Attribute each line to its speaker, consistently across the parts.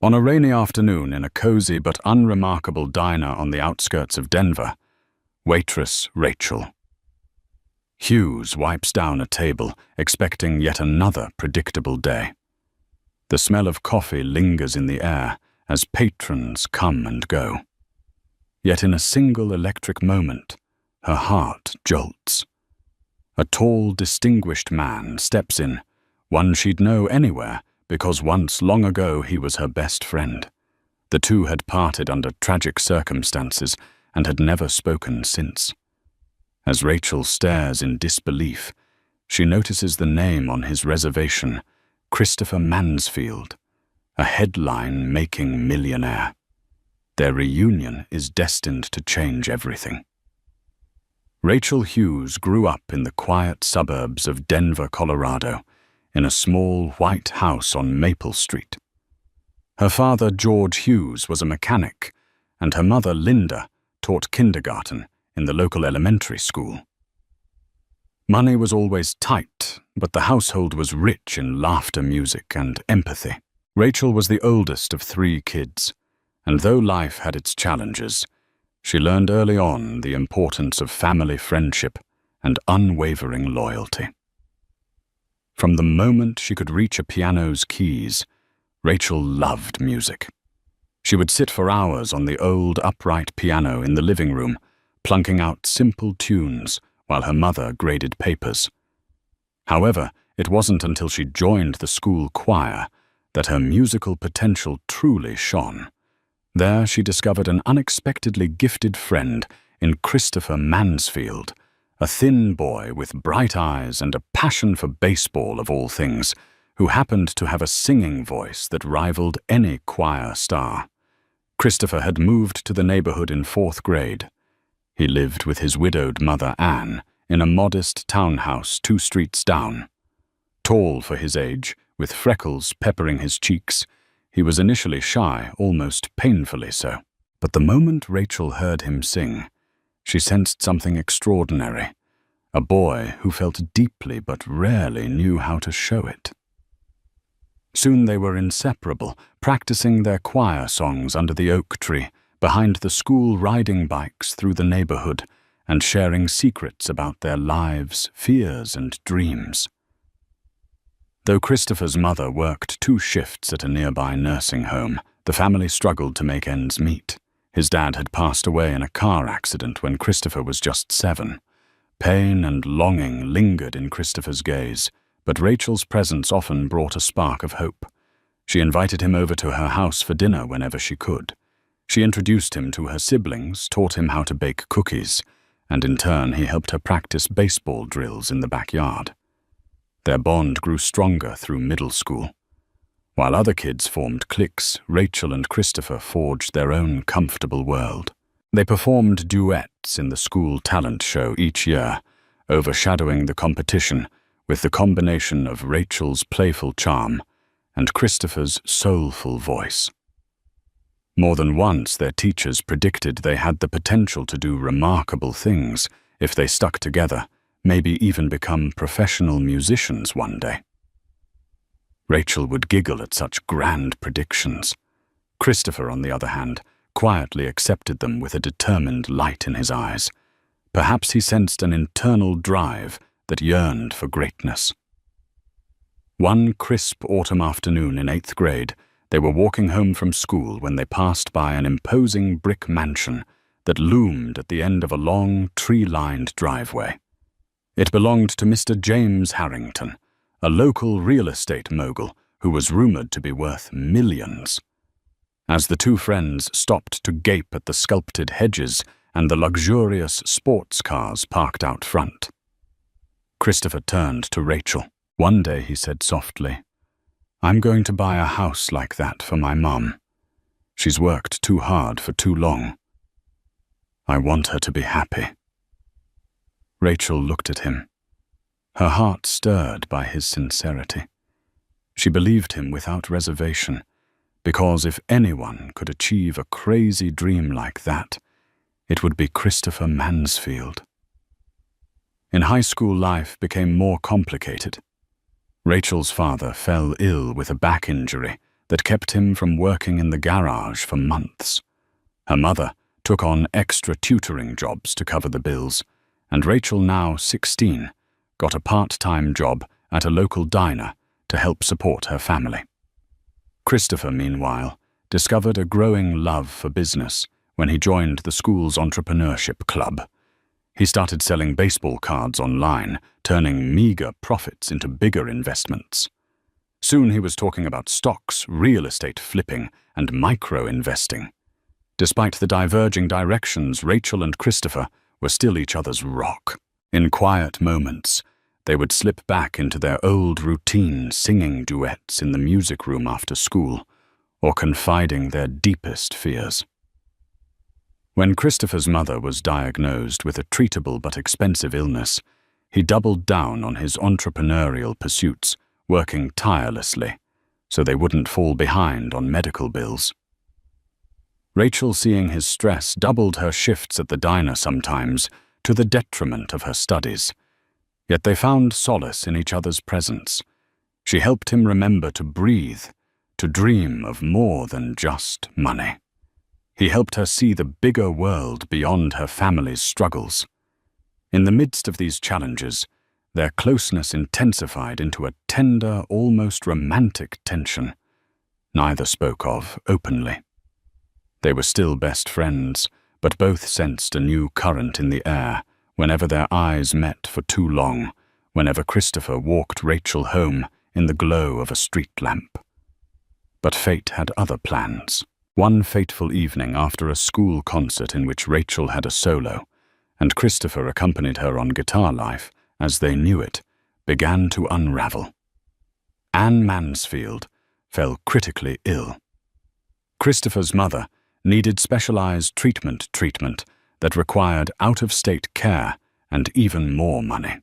Speaker 1: On a rainy afternoon in a cozy but unremarkable diner on the outskirts of Denver, waitress Rachel. Hughes wipes down a table, expecting yet another predictable day. The smell of coffee lingers in the air as patrons come and go. Yet in a single electric moment, her heart jolts. A tall, distinguished man steps in, one she'd know anywhere because once long ago he was her best friend. The two had parted under tragic circumstances and had never spoken since. As Rachel stares in disbelief, she notices the name on his reservation, Christopher Mansfield, a headline making millionaire. Their reunion is destined to change everything. Rachel Hughes grew up in the quiet suburbs of Denver, Colorado, in a small white house on Maple Street. Her father, George Hughes, was a mechanic, and her mother, Linda, taught kindergarten in the local elementary school. Money was always tight, but the household was rich in laughter, music, and empathy. Rachel was the oldest of 3 kids, and though life had its challenges, she learned early on the importance of family friendship and unwavering loyalty. From the moment she could reach a piano's keys, Rachel loved music. She would sit for hours on the old upright piano in the living room, plunking out simple tunes while her mother graded papers. However, it wasn't until she joined the school choir that her musical potential truly shone. There she discovered an unexpectedly gifted friend in Christopher Mansfield, a thin boy with bright eyes and a passion for baseball of all things, who happened to have a singing voice that rivaled any choir star. Christopher had moved to the neighborhood in 4th grade. He lived with his widowed mother, Anne, in a modest townhouse 2 streets down. Tall for his age, with freckles peppering his cheeks, he was initially shy, almost painfully so. But the moment Rachel heard him sing, she sensed something extraordinary, a boy who felt deeply but rarely knew how to show it. Soon they were inseparable, practicing their choir songs under the oak tree, behind the school riding bikes through the neighborhood, and sharing secrets about their lives, fears, and dreams. Though Christopher's mother worked 2 shifts at a nearby nursing home, the family struggled to make ends meet. His dad had passed away in a car accident when Christopher was just 7. Pain and longing lingered in Christopher's gaze, but Rachel's presence often brought a spark of hope. She invited him over to her house for dinner whenever she could. She introduced him to her siblings, taught him how to bake cookies, and in turn he helped her practice baseball drills in the backyard. Their bond grew stronger through middle school. While other kids formed cliques, Rachel and Christopher forged their own comfortable world. They performed duets in the school talent show each year, overshadowing the competition with the combination of Rachel's playful charm and Christopher's soulful voice. More than once, their teachers predicted they had the potential to do remarkable things if they stuck together, maybe even become professional musicians one day. Rachel would giggle at such grand predictions. Christopher, on the other hand, quietly accepted them with a determined light in his eyes. Perhaps he sensed an internal drive that yearned for greatness. One crisp autumn afternoon in 8th grade, they were walking home from school when they passed by an imposing brick mansion that loomed at the end of a long, tree-lined driveway. It belonged to Mr. James Harrington, a local real estate mogul who was rumored to be worth millions. As the 2 friends stopped to gape at the sculpted hedges and the luxurious sports cars parked out front, Christopher turned to Rachel. One day he said softly, "I'm going to buy a house like that for my mom. She's worked too hard for too long. I want her to be happy." Rachel looked at him, her heart stirred by his sincerity. She believed him without reservation, because if anyone could achieve a crazy dream like that, it would be Christopher Mansfield. In high school, life became more complicated. Rachel's father fell ill with a back injury that kept him from working in the garage for months. Her mother took on extra tutoring jobs to cover the bills, and Rachel, now 16, got a part-time job at a local diner to help support her family. Christopher, meanwhile, discovered a growing love for business when he joined the school's entrepreneurship club. He started selling baseball cards online, turning meager profits into bigger investments. Soon he was talking about stocks, real estate flipping, and micro-investing. Despite the diverging directions, Rachel and Christopher were still each other's rock. In quiet moments, they would slip back into their old routine, singing duets in the music room after school, or confiding their deepest fears. When Christopher's mother was diagnosed with a treatable but expensive illness, he doubled down on his entrepreneurial pursuits, working tirelessly, so they wouldn't fall behind on medical bills. Rachel, seeing his stress, doubled her shifts at the diner sometimes, to the detriment of her studies. Yet they found solace in each other's presence. She helped him remember to breathe, to dream of more than just money. He helped her see the bigger world beyond her family's struggles. In the midst of these challenges, their closeness intensified into a tender, almost romantic tension. Neither spoke of openly. They were still best friends, but both sensed a new current in the air whenever their eyes met for too long, whenever Christopher walked Rachel home in the glow of a street lamp. But fate had other plans. One fateful evening, after a school concert in which Rachel had a solo, and Christopher accompanied her on guitar, life, as they knew it, began to unravel. Anne Mansfield fell critically ill. Christopher's mother needed specialized treatment that required out-of-state care and even more money.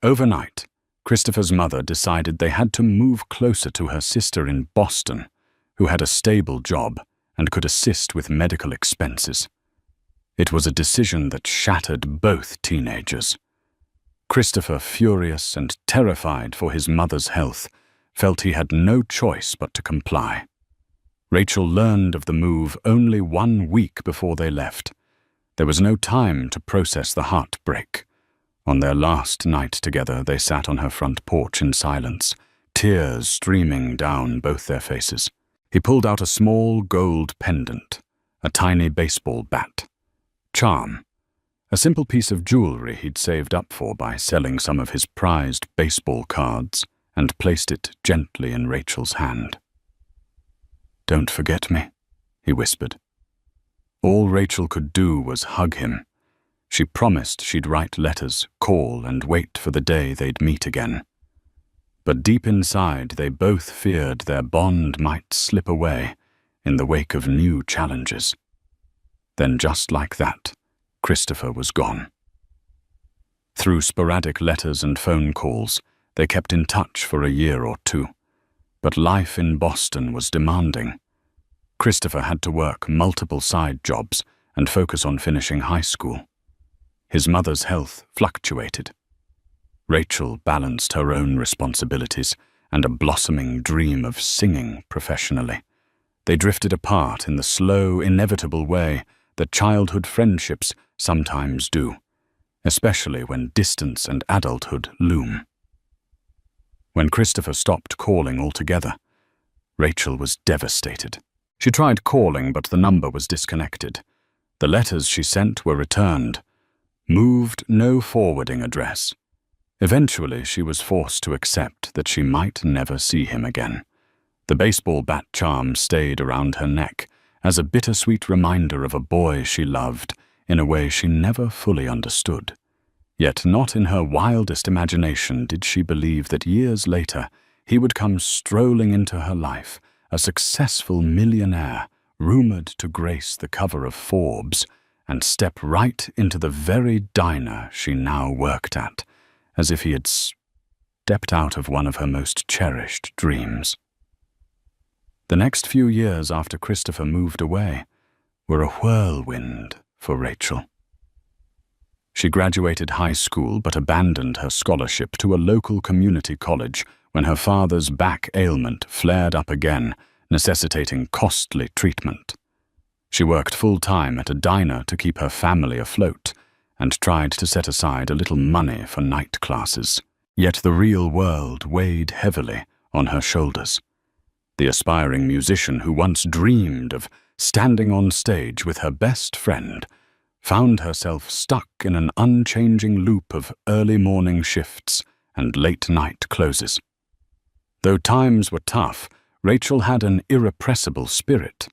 Speaker 1: Overnight, Christopher's mother decided they had to move closer to her sister in Boston, who had a stable job and could assist with medical expenses. It was a decision that shattered both teenagers. Christopher, furious and terrified for his mother's health, felt he had no choice but to comply. Rachel learned of the move only 1 week before they left. There was no time to process the heartbreak. On their last night together, they sat on her front porch in silence, tears streaming down both their faces. He pulled out a small gold pendant, a tiny baseball bat. Charm, a simple piece of jewelry he'd saved up for by selling some of his prized baseball cards, and placed it gently in Rachel's hand. "Don't forget me," he whispered. All Rachel could do was hug him. She promised she'd write letters, call, and wait for the day they'd meet again. But deep inside, they both feared their bond might slip away in the wake of new challenges. Then, just like that, Christopher was gone. Through sporadic letters and phone calls, they kept in touch for a year or two. But life in Boston was demanding. Christopher had to work multiple side jobs and focus on finishing high school. His mother's health fluctuated. Rachel balanced her own responsibilities and a blossoming dream of singing professionally. They drifted apart in the slow, inevitable way that childhood friendships sometimes do, especially when distance and adulthood loom. When Christopher stopped calling altogether, Rachel was devastated. She tried calling, but the number was disconnected. The letters she sent were returned. Moved no forwarding address. Eventually, she was forced to accept that she might never see him again. The baseball bat charm stayed around her neck as a bittersweet reminder of a boy she loved in a way she never fully understood. Yet not in her wildest imagination did she believe that years later he would come strolling into her life, a successful millionaire, rumored to grace the cover of Forbes, and step right into the very diner she now worked at, as if he had stepped out of one of her most cherished dreams. The next few years after Christopher moved away were a whirlwind for Rachel. She graduated high school but abandoned her scholarship to a local community college when her father's back ailment flared up again, necessitating costly treatment. She worked full-time at a diner to keep her family afloat and tried to set aside a little money for night classes. Yet the real world weighed heavily on her shoulders. The aspiring musician who once dreamed of standing on stage with her best friend found herself stuck in an unchanging loop of early morning shifts and late-night closes. Though times were tough, Rachel had an irrepressible spirit.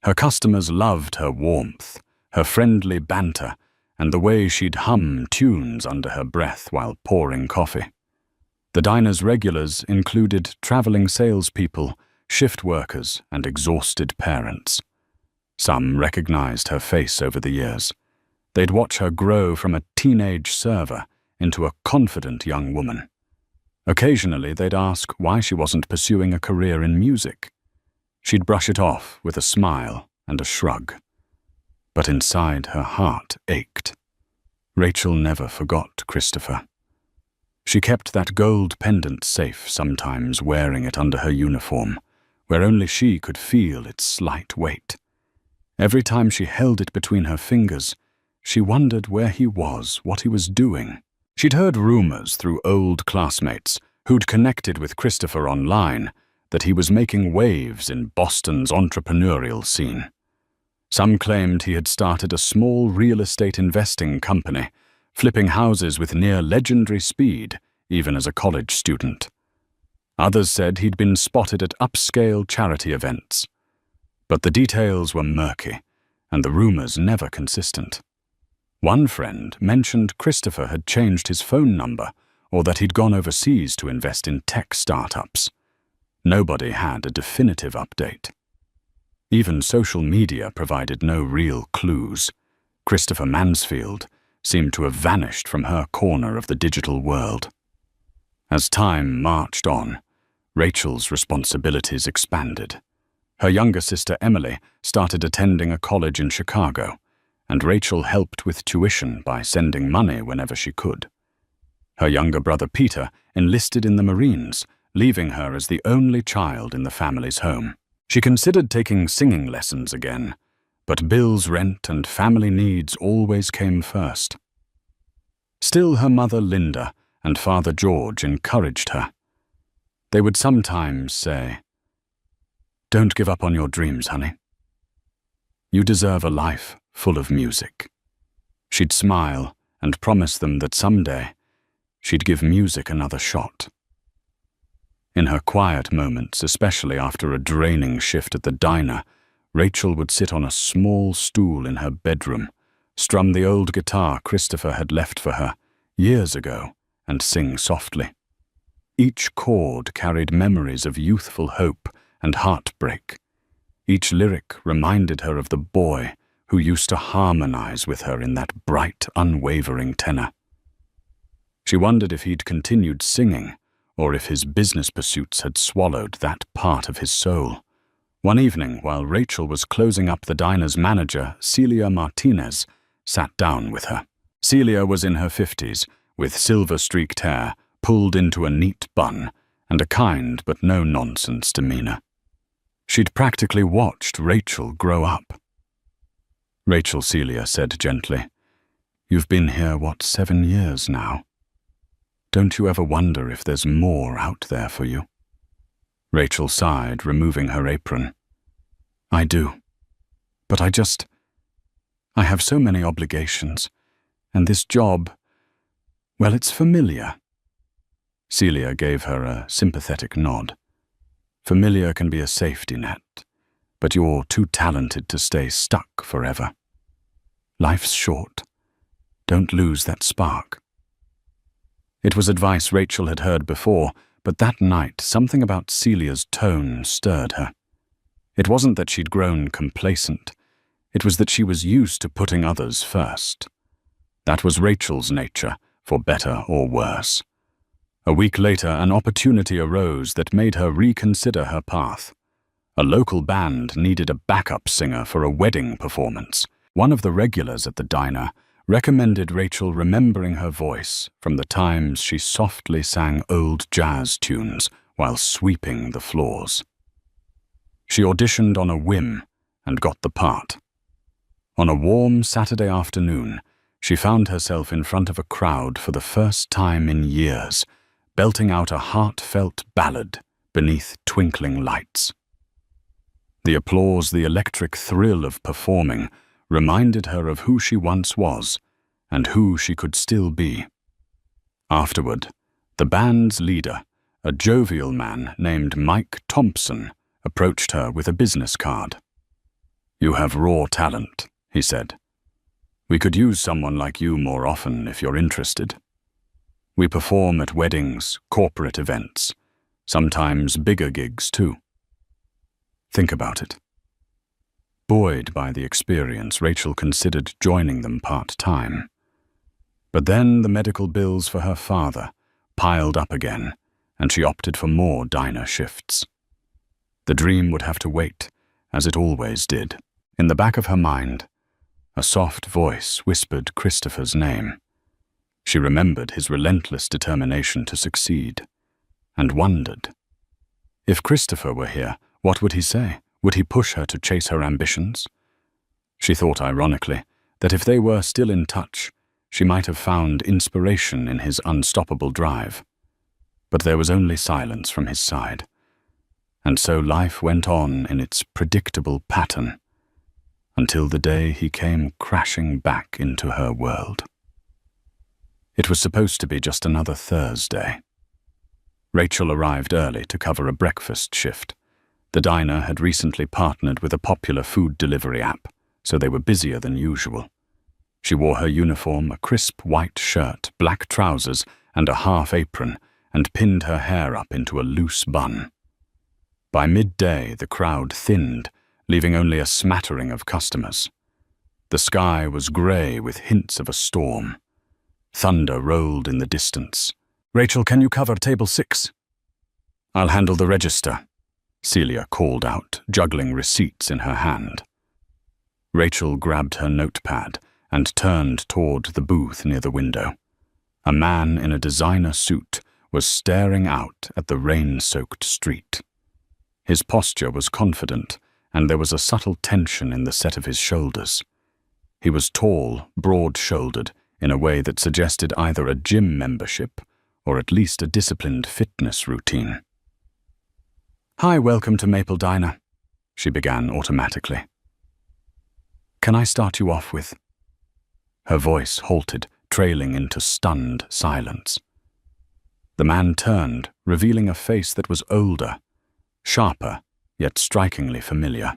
Speaker 1: Her customers loved her warmth, her friendly banter, and the way she'd hum tunes under her breath while pouring coffee. The diner's regulars included traveling salespeople, shift workers, and exhausted parents. Some recognized her face over the years. They'd watch her grow from a teenage server into a confident young woman. Occasionally, they'd ask why she wasn't pursuing a career in music. She'd brush it off with a smile and a shrug. But inside her heart ached. Rachel never forgot Christopher. She kept that gold pendant safe, sometimes wearing it under her uniform, where only she could feel its slight weight. Every time she held it between her fingers, she wondered where he was, what he was doing. She'd heard rumors through old classmates who'd connected with Christopher online that he was making waves in Boston's entrepreneurial scene. Some claimed he had started a small real estate investing company, flipping houses with near legendary speed, even as a college student. Others said he'd been spotted at upscale charity events. But the details were murky, and the rumors never consistent. One friend mentioned Christopher had changed his phone number, or that he'd gone overseas to invest in tech startups. Nobody had a definitive update. Even social media provided no real clues. Christopher Mansfield seemed to have vanished from her corner of the digital world. As time marched on, Rachel's responsibilities expanded. Her younger sister Emily started attending a college in Chicago, and Rachel helped with tuition by sending money whenever she could. Her younger brother Peter enlisted in the Marines, leaving her as the only child in the family's home. She considered taking singing lessons again, but bills, rent, and family needs always came first. Still, her mother Linda and father George encouraged her. They would sometimes say, "Don't give up on your dreams, honey. You deserve a life full of music." She'd smile and promise them that someday she'd give music another shot. In her quiet moments, especially after a draining shift at the diner, Rachel would sit on a small stool in her bedroom, strum the old guitar Christopher had left for her years ago, and sing softly. Each chord carried memories of youthful hope and heartbreak. Each lyric reminded her of the boy who used to harmonize with her in that bright, unwavering tenor. She wondered if he'd continued singing, or if his business pursuits had swallowed that part of his soul. One evening, while Rachel was closing up, the diner's manager, Celia Martinez, sat down with her. Celia was in her 50s, with silver-streaked hair, pulled into a neat bun, and a kind but no-nonsense demeanor. She'd practically watched Rachel grow up. "Rachel," Celia said gently, "you've been here, 7 years now? Don't you ever wonder if there's more out there for you?" Rachel sighed, removing her apron. "I do. But I have so many obligations, and this job, well, it's familiar." Celia gave her a sympathetic nod. "Familiar can be a safety net, but you're too talented to stay stuck forever. Life's short. Don't lose that spark." It was advice Rachel had heard before, but that night something about Celia's tone stirred her. It wasn't that she'd grown complacent. It was that she was used to putting others first. That was Rachel's nature, for better or worse. A week later, an opportunity arose that made her reconsider her path. A local band needed a backup singer for a wedding performance. One of the regulars at the diner, recommended Rachel remembering her voice from the times she softly sang old jazz tunes while sweeping the floors. She auditioned on a whim and got the part. On a warm Saturday afternoon, she found herself in front of a crowd for the first time in years, belting out a heartfelt ballad beneath twinkling lights. The applause, the electric thrill of performing, reminded her of who she once was and who she could still be. Afterward, the band's leader, a jovial man named Mike Thompson, approached her with a business card. "You have raw talent," he said. "We could use someone like you more often if you're interested. We perform at weddings, corporate events, sometimes bigger gigs too. Think about it." Buoyed by the experience, Rachel considered joining them part-time. But then the medical bills for her father piled up again, and she opted for more diner shifts. The dream would have to wait, as it always did. In the back of her mind, a soft voice whispered Christopher's name. She remembered his relentless determination to succeed, and wondered, if Christopher were here, what would he say? Would he push her to chase her ambitions? She thought ironically that if they were still in touch, she might have found inspiration in his unstoppable drive. But there was only silence from his side. And so life went on in its predictable pattern, until the day he came crashing back into her world. It was supposed to be just another Thursday. Rachel arrived early to cover a breakfast shift. The diner had recently partnered with a popular food delivery app, so they were busier than usual. She wore her uniform, a crisp white shirt, black trousers, and a half apron, and pinned her hair up into a loose bun. By midday, the crowd thinned, leaving only a smattering of customers. The sky was grey with hints of a storm. Thunder rolled in the distance. "Rachel, can you cover table 6? "I'll handle the register," Celia called out, juggling receipts in her hand. Rachel grabbed her notepad and turned toward the booth near the window. A man in a designer suit was staring out at the rain-soaked street. His posture was confident, and there was a subtle tension in the set of his shoulders. He was tall, broad-shouldered, in a way that suggested either a gym membership or at least a disciplined fitness routine. "Hi, welcome to Maple Diner," she began automatically. "Can I start you off with—" Her voice halted, trailing into stunned silence. The man turned, revealing a face that was older, sharper, yet strikingly familiar.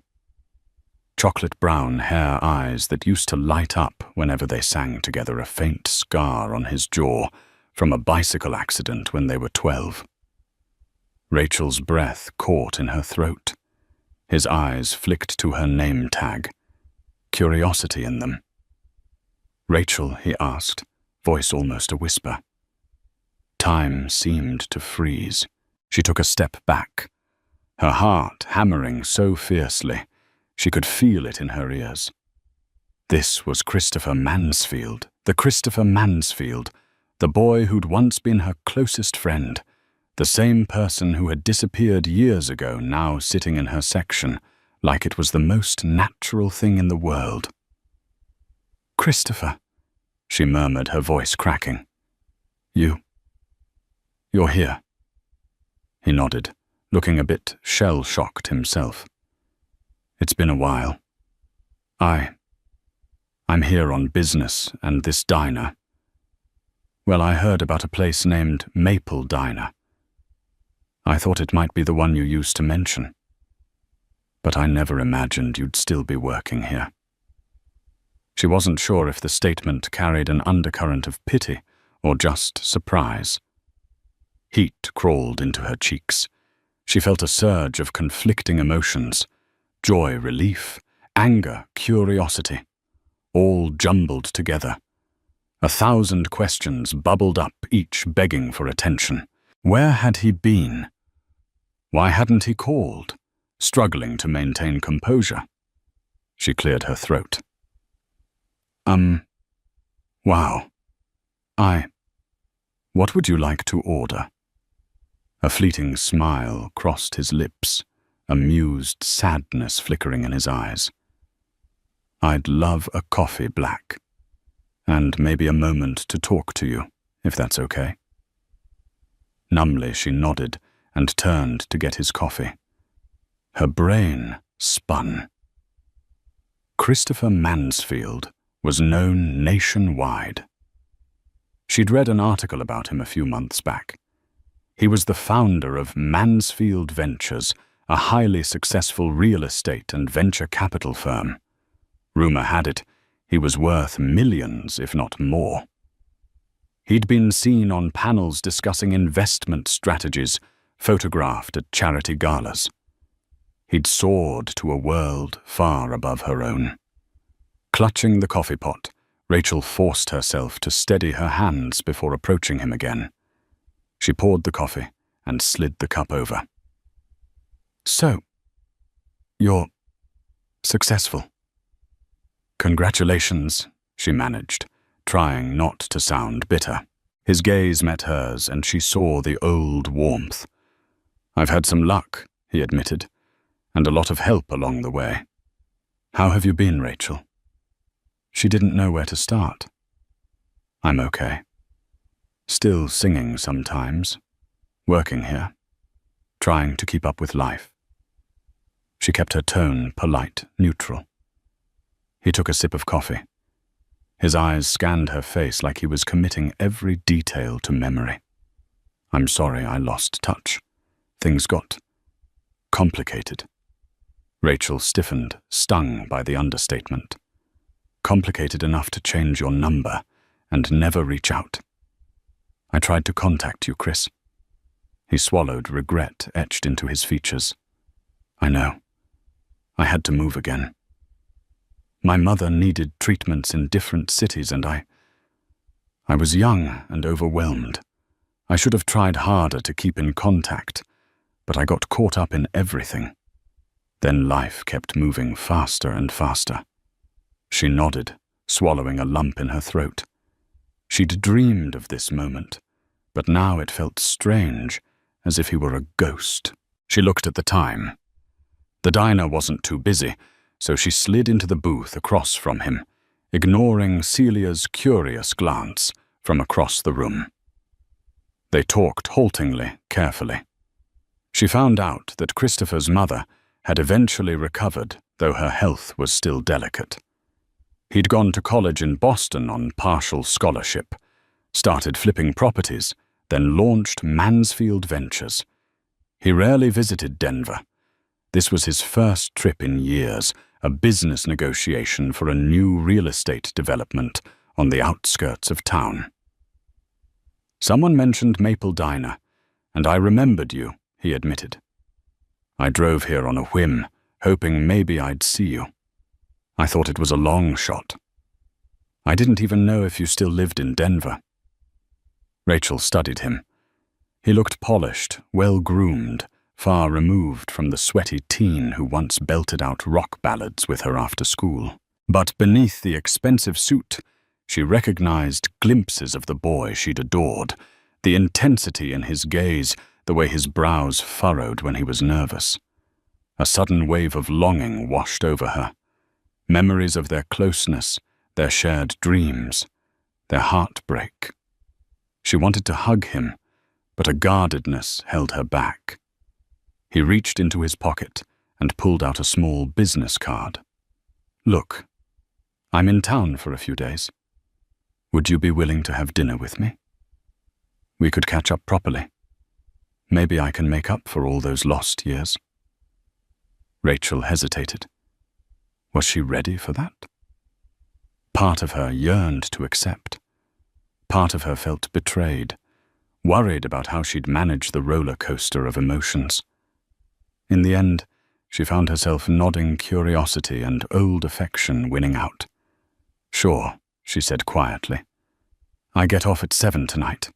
Speaker 1: Chocolate brown hair eyes that used to light up whenever they sang together, a faint scar on his jaw from a bicycle accident when they were 12. Rachel's breath caught in her throat. His eyes flicked to her name tag, curiosity in them. "Rachel," he asked, voice almost a whisper. Time seemed to freeze. She took a step back, her heart hammering so fiercely she could feel it in her ears. This was Christopher Mansfield, the Christopher Mansfield, the boy who'd once been her closest friend, the same person who had disappeared years ago, now sitting in her section, like it was the most natural thing in the world. "Christopher," she murmured, her voice cracking. You're here." He nodded, looking a bit shell-shocked himself. "It's been a while. I'm here on business, and this diner. Well, I heard about a place named Maple Diner. I thought it might be the one you used to mention. But I never imagined you'd still be working here." She wasn't sure if the statement carried an undercurrent of pity or just surprise. Heat crawled into her cheeks. She felt a surge of conflicting emotions: joy, relief, anger, curiosity, all jumbled together. 1,000 questions bubbled up, each begging for attention. Where had he been? Why hadn't he called? Struggling to maintain composure. She cleared her throat. Wow. What would you like to order? A fleeting smile crossed his lips, amused sadness flickering in his eyes. I'd love a coffee black, and maybe a moment to talk to you, if that's okay. Numbly she nodded and turned to get his coffee. Her brain spun. Christopher Mansfield was known nationwide. She'd read an article about him a few months back. He was the founder of Mansfield Ventures, a highly successful real estate and venture capital firm. Rumor had it, he was worth millions, if not more. He'd been seen on panels discussing investment strategies, photographed at charity galas. He'd soared to a world far above her own. Clutching the coffee pot, Rachel forced herself to steady her hands before approaching him again. She poured the coffee and slid the cup over. So, you're successful. Congratulations, she managed, trying not to sound bitter. His gaze met hers, and she saw the old warmth. I've had some luck, he admitted, and a lot of help along the way. How have you been, Rachel? She didn't know where to start. I'm okay. Still singing sometimes, working here, trying to keep up with life. She kept her tone polite, neutral. He took a sip of coffee. His eyes scanned her face like he was committing every detail to memory. I'm sorry I lost touch. Things got complicated. Rachel stiffened, stung by the understatement. Complicated enough to change your number and never reach out. I tried to contact you, Chris. He swallowed, regret etched into his features. I know. I had to move again. My mother needed treatments in different cities, and I was young and overwhelmed. I should have tried harder to keep in contact, but I got caught up in everything. Then life kept moving faster and faster. She nodded, swallowing a lump in her throat. She'd dreamed of this moment, but now it felt strange, as if he were a ghost. She looked at the time. The diner wasn't too busy, so she slid into the booth across from him, ignoring Celia's curious glance from across the room. They talked haltingly, carefully. She found out that Christopher's mother had eventually recovered, though her health was still delicate. He'd gone to college in Boston on partial scholarship, started flipping properties, then launched Mansfield Ventures. He rarely visited Denver. This was his first trip in years, a business negotiation for a new real estate development on the outskirts of town. Someone mentioned Maple Diner, and I remembered you, he admitted. I drove here on a whim, hoping maybe I'd see you. I thought it was a long shot. I didn't even know if you still lived in Denver. Rachel studied him. He looked polished, well-groomed, far removed from the sweaty teen who once belted out rock ballads with her after school. But beneath the expensive suit, she recognized glimpses of the boy she'd adored, the intensity in his gaze, the way his brows furrowed when he was nervous. A sudden wave of longing washed over her. Memories of their closeness, their shared dreams, their heartbreak. She wanted to hug him, but a guardedness held her back. He reached into his pocket and pulled out a small business card. Look, I'm in town for a few days. Would you be willing to have dinner with me? We could catch up properly. Maybe I can make up for all those lost years. Rachel hesitated. Was she ready for that? Part of her yearned to accept. Part of her felt betrayed, worried about how she'd manage the roller coaster of emotions. In the end, she found herself nodding curiosity and old affection winning out. Sure, she said quietly. I get off at 7 tonight.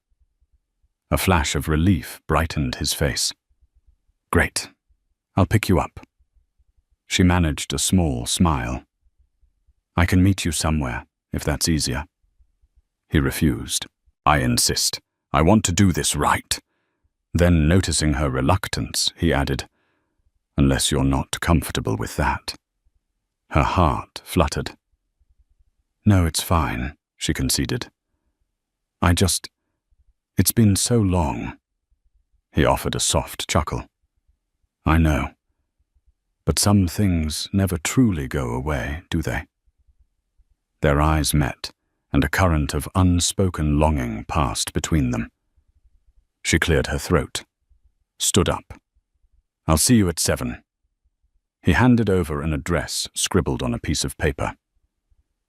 Speaker 1: A flash of relief brightened his face. Great. I'll pick you up. She managed a small smile. I can meet you somewhere, if that's easier. He refused. "I insist. I want to do this right." Then, noticing her reluctance, he added, "Unless you're not comfortable with that." Her heart fluttered. "No, it's fine," she conceded. It's been so long." He offered a soft chuckle. "I know. But some things never truly go away, do they?" Their eyes met, and a current of unspoken longing passed between them. She cleared her throat, stood up. "I'll see you at 7. He handed over an address scribbled on a piece of paper.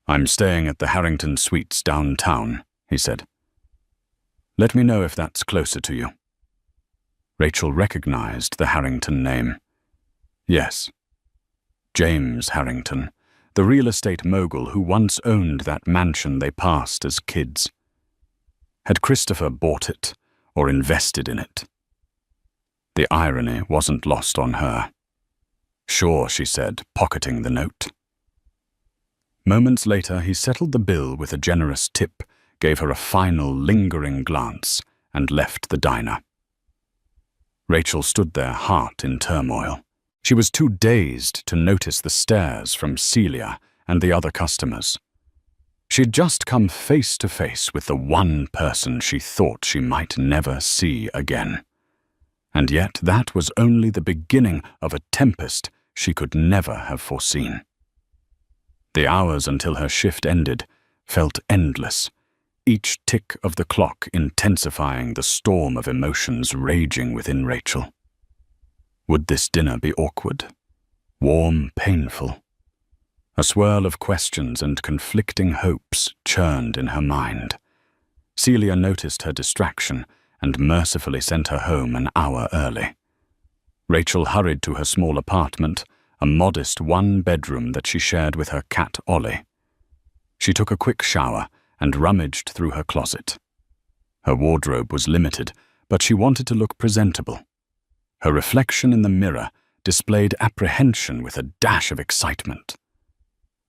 Speaker 1: "I'm staying at the Harrington Suites downtown," he said. "Let me know if that's closer to you." Rachel recognized the Harrington name. Yes. James Harrington, the real estate mogul who once owned that mansion they passed as kids. Had Christopher bought it or invested in it? The irony wasn't lost on her. "Sure," she said, pocketing the note. Moments later, he settled the bill with a generous tip, gave her a final lingering glance, and left the diner. Rachel stood there, heart in turmoil. She was too dazed to notice the stares from Celia and the other customers. She'd just come face to face with the one person she thought she might never see again. And yet that was only the beginning of a tempest she could never have foreseen. The hours until her shift ended felt endless, each tick of the clock intensifying the storm of emotions raging within Rachel. Would this dinner be awkward? Warm, painful? A swirl of questions and conflicting hopes churned in her mind. Celia noticed her distraction and mercifully sent her home an hour early. Rachel hurried to her small apartment, a modest one-bedroom that she shared with her cat Ollie. She took a quick shower and rummaged through her closet. Her wardrobe was limited, but she wanted to look presentable. Her reflection in the mirror displayed apprehension with a dash of excitement.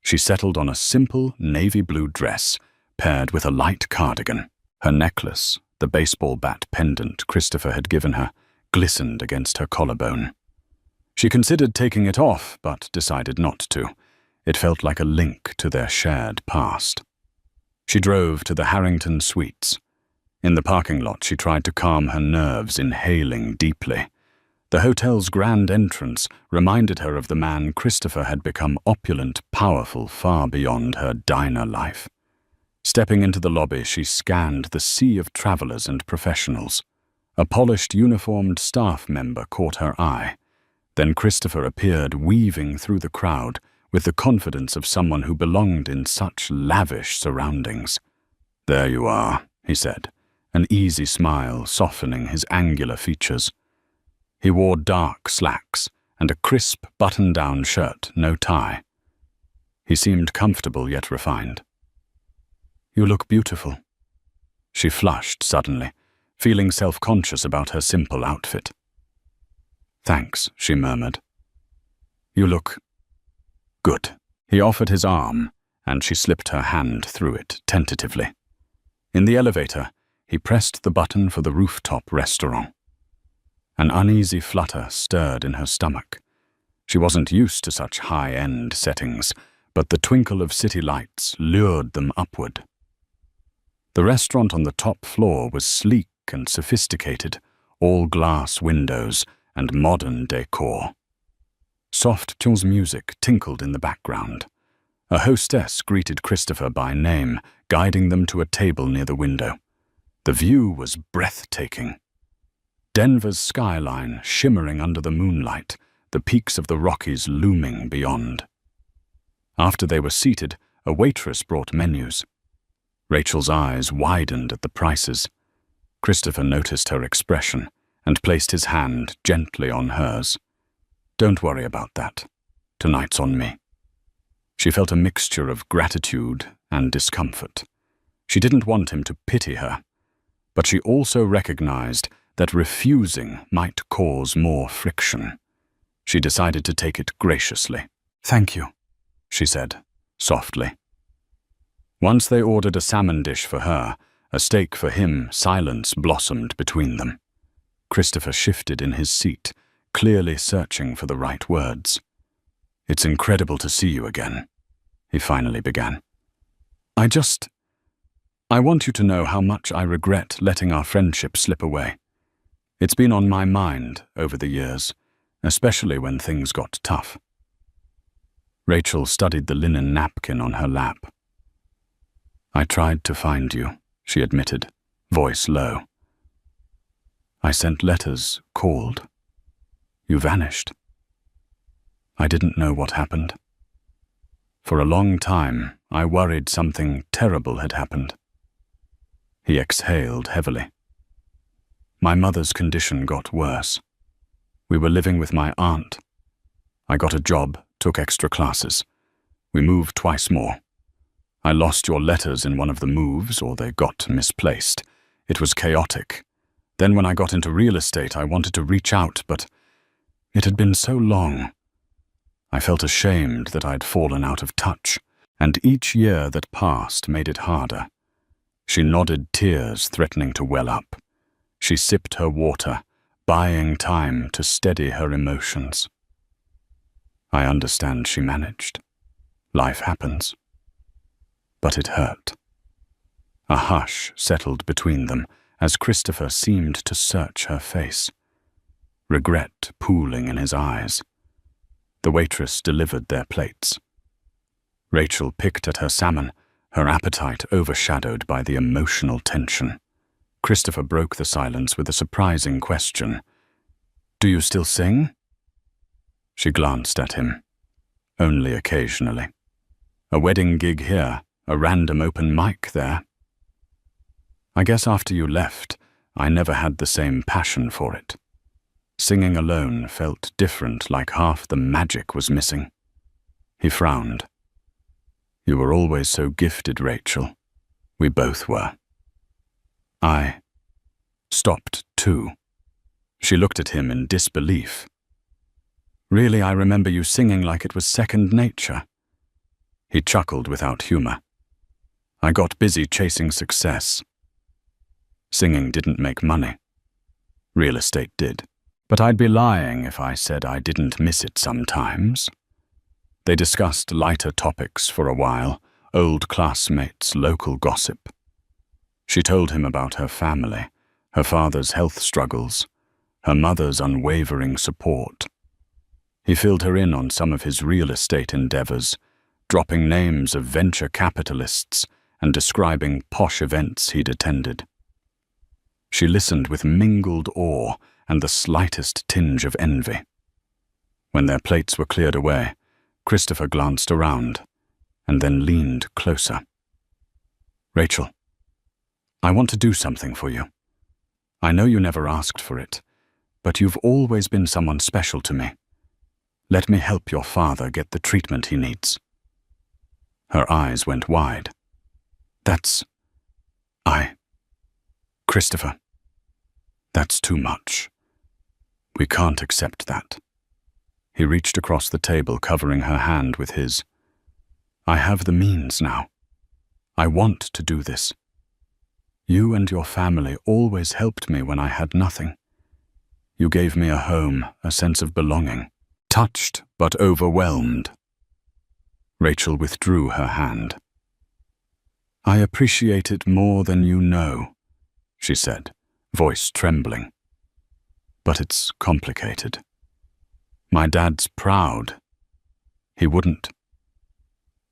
Speaker 1: She settled on a simple navy blue dress paired with a light cardigan. Her necklace, the baseball bat pendant Christopher had given her, glistened against her collarbone. She considered taking it off, but decided not to. It felt like a link to their shared past. She drove to the Harrington Suites. In the parking lot, she tried to calm her nerves, inhaling deeply. The hotel's grand entrance reminded her of the man Christopher had become opulent, powerful, far beyond her diner life. Stepping into the lobby, she scanned the sea of travelers and professionals. A polished, uniformed staff member caught her eye. Then Christopher appeared, weaving through the crowd, with the confidence of someone who belonged in such lavish surroundings. "There you are," he said, an easy smile softening his angular features. He wore dark slacks and a crisp button-down shirt, no tie. He seemed comfortable yet refined. "You look beautiful." She flushed suddenly, feeling self-conscious about her simple outfit. "Thanks," she murmured. "You look good." He offered his arm, and she slipped her hand through it tentatively. In the elevator, he pressed the button for the rooftop restaurant. An uneasy flutter stirred in her stomach. She wasn't used to such high-end settings, but the twinkle of city lights lured them upward. The restaurant on the top floor was sleek and sophisticated, all glass windows and modern decor. Soft jazz music tinkled in the background. A hostess greeted Christopher by name, guiding them to a table near the window. The view was breathtaking. Denver's skyline shimmering under the moonlight, the peaks of the Rockies looming beyond. After they were seated, a waitress brought menus. Rachel's eyes widened at the prices. Christopher noticed her expression and placed his hand gently on hers. "Don't worry about that. Tonight's on me." She felt a mixture of gratitude and discomfort. She didn't want him to pity her, but she also recognized that refusing might cause more friction. She decided to take it graciously. "Thank you," she said, softly. Once they ordered a salmon dish for her, a steak for him, silence blossomed between them. Christopher shifted in his seat, clearly searching for the right words. "It's incredible to see you again," he finally began. I want you to know how much I regret letting our friendship slip away. It's been on my mind over the years, especially when things got tough." Rachel studied the linen napkin on her lap. "I tried to find you," she admitted, voice low. "I sent letters, called. You vanished. I didn't know what happened. For a long time, I worried something terrible had happened." He exhaled heavily. "My mother's condition got worse. We were living with my aunt. I got a job, took extra classes. We moved twice more. I lost your letters in one of the moves, or they got misplaced. It was chaotic. Then when I got into real estate, I wanted to reach out, but it had been so long. I felt ashamed that I'd fallen out of touch, and each year that passed made it harder." She nodded, tears threatening to well up. She sipped her water, buying time to steady her emotions. "I understand," she managed. "Life happens." But it hurt. A hush settled between them as Christopher seemed to search her face, regret pooling in his eyes. The waitress delivered their plates. Rachel picked at her salmon, her appetite overshadowed by the emotional tension. Christopher broke the silence with a surprising question. "Do you still sing?" She glanced at him. "Only occasionally. A wedding gig here, a random open mic there. I guess after you left, I never had the same passion for it. Singing alone felt different, like half the magic was missing." He frowned. "You were always so gifted, Rachel. We both were." I stopped too. She looked at him in disbelief. "Really, I remember you singing like it was second nature." He chuckled without humor. "I got busy chasing success. Singing didn't make money. Real estate did. But I'd be lying if I said I didn't miss it sometimes." They discussed lighter topics for a while, old classmates, local gossip. She told him about her family, her father's health struggles, her mother's unwavering support. He filled her in on some of his real estate endeavors, dropping names of venture capitalists and describing posh events he'd attended. She listened with mingled awe and the slightest tinge of envy. When their plates were cleared away, Christopher glanced around and then leaned closer. "Rachel, I want to do something for you. I know you never asked for it, but you've always been someone special to me. Let me help your father get the treatment he needs." Her eyes went wide. Christopher, that's too much. We can't accept that." He reached across the table, covering her hand with his. "I have the means now. I want to do this. You and your family always helped me when I had nothing. You gave me a home, a sense of belonging." Touched but overwhelmed, Rachel withdrew her hand. "I appreciate it more than you know," she said, voice trembling. "But it's complicated. My dad's proud. He wouldn't."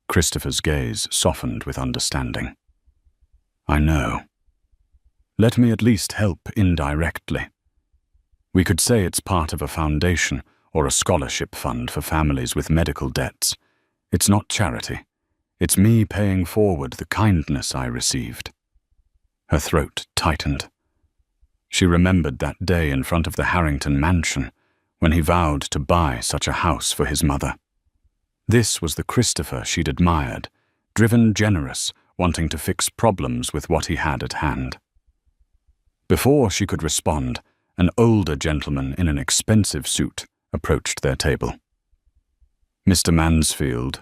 Speaker 1: Christopher's gaze softened with understanding. "I know. Let me at least help indirectly. We could say it's part of a foundation or a scholarship fund for families with medical debts. It's not charity. It's me paying forward the kindness I received." Her throat tightened. She remembered that day in front of the Harrington mansion when he vowed to buy such a house for his mother. This was the Christopher she'd admired, driven, generous, wanting to fix problems with what he had at hand. Before she could respond, an older gentleman in an expensive suit approached their table. "Mr. Mansfield,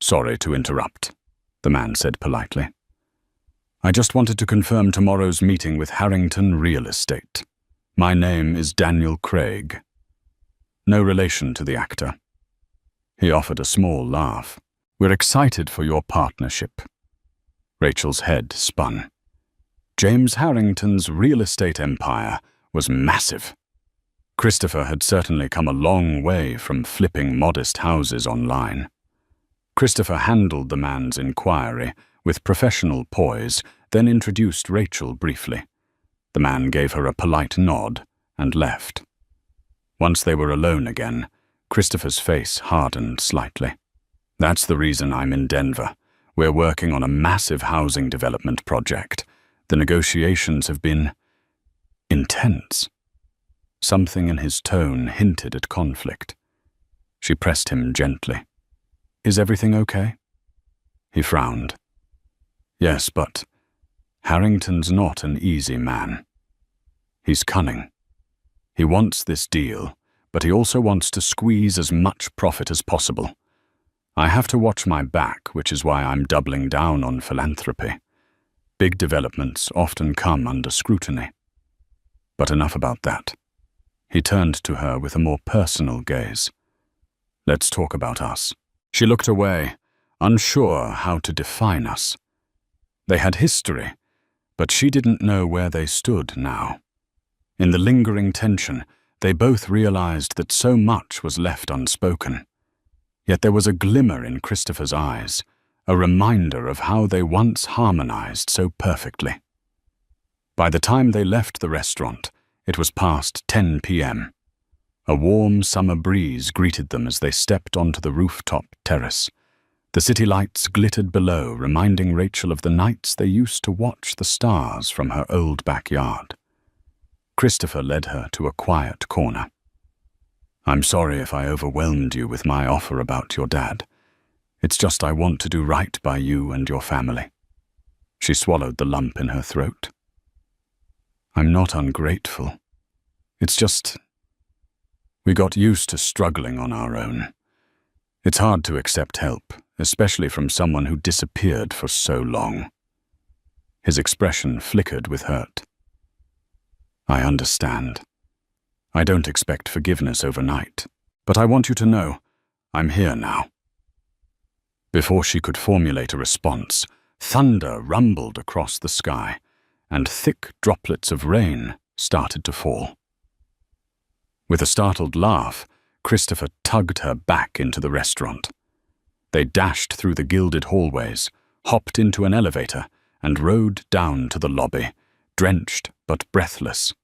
Speaker 1: sorry to interrupt." the man said politely. I just wanted to confirm tomorrow's meeting with Harrington Real Estate. My name is Daniel Craig. No relation to the actor. He offered a small laugh. We're excited for your partnership. Rachel's head spun. James Harrington's real estate empire was massive. Christopher had certainly come a long way from flipping modest houses online. Christopher handled the man's inquiry with professional poise, then introduced Rachel briefly. The man gave her a polite nod and left. Once they were alone again, Christopher's face hardened slightly. That's the reason I'm in Denver. We're working on a massive housing development project. The negotiations have been intense. Something in his tone hinted at conflict. She pressed him gently. Is everything okay? He frowned. Yes, but Harrington's not an easy man. He's cunning. He wants this deal, but he also wants to squeeze as much profit as possible. I have to watch my back, which is why I'm doubling down on philanthropy. Big developments often come under scrutiny. But enough about that. He turned to her with a more personal gaze. Let's talk about us. She looked away, unsure how to define us. They had history, but she didn't know where they stood now. In the lingering tension, they both realized that so much was left unspoken. Yet there was a glimmer in Christopher's eyes, a reminder of how they once harmonized so perfectly. By the time they left the restaurant, it was past 10 p.m. A warm summer breeze greeted them as they stepped onto the rooftop terrace. The city lights glittered below, reminding Rachel of the nights they used to watch the stars from her old backyard. Christopher led her to a quiet corner. I'm sorry if I overwhelmed you with my offer about your dad. It's just I want to do right by you and your family. She swallowed the lump in her throat. I'm not ungrateful. It's just we got used to struggling on our own. It's hard to accept help, especially from someone who disappeared for so long. His expression flickered with hurt. I understand. I don't expect forgiveness overnight, but I want you to know I'm here now. Before she could formulate a response, thunder rumbled across the sky, and thick droplets of rain started to fall. With a startled laugh, Christopher tugged her back into the restaurant. They dashed through the gilded hallways, hopped into an elevator, and rode down to the lobby, drenched but breathless.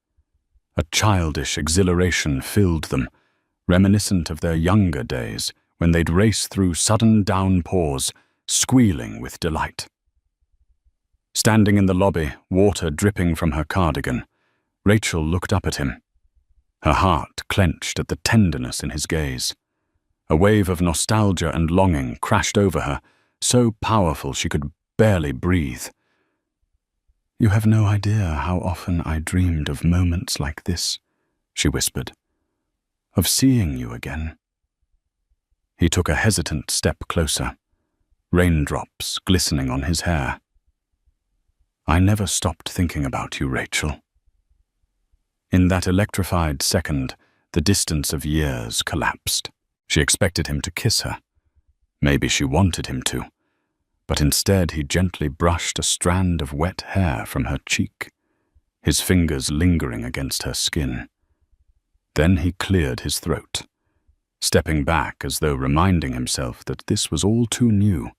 Speaker 1: A childish exhilaration filled them, reminiscent of their younger days when they'd race through sudden downpours, squealing with delight. Standing in the lobby, water dripping from her cardigan, Rachel looked up at him. Her heart clenched at the tenderness in his gaze. A wave of nostalgia and longing crashed over her, so powerful she could barely breathe. You have no idea how often I dreamed of moments like this, she whispered, of seeing you again. He took a hesitant step closer, raindrops glistening on his hair. I never stopped thinking about you, Rachel. In that electrified second, the distance of years collapsed. She expected him to kiss her. Maybe she wanted him to. But instead he gently brushed a strand of wet hair from her cheek, his fingers lingering against her skin. Then he cleared his throat, stepping back as though reminding himself that this was all too new,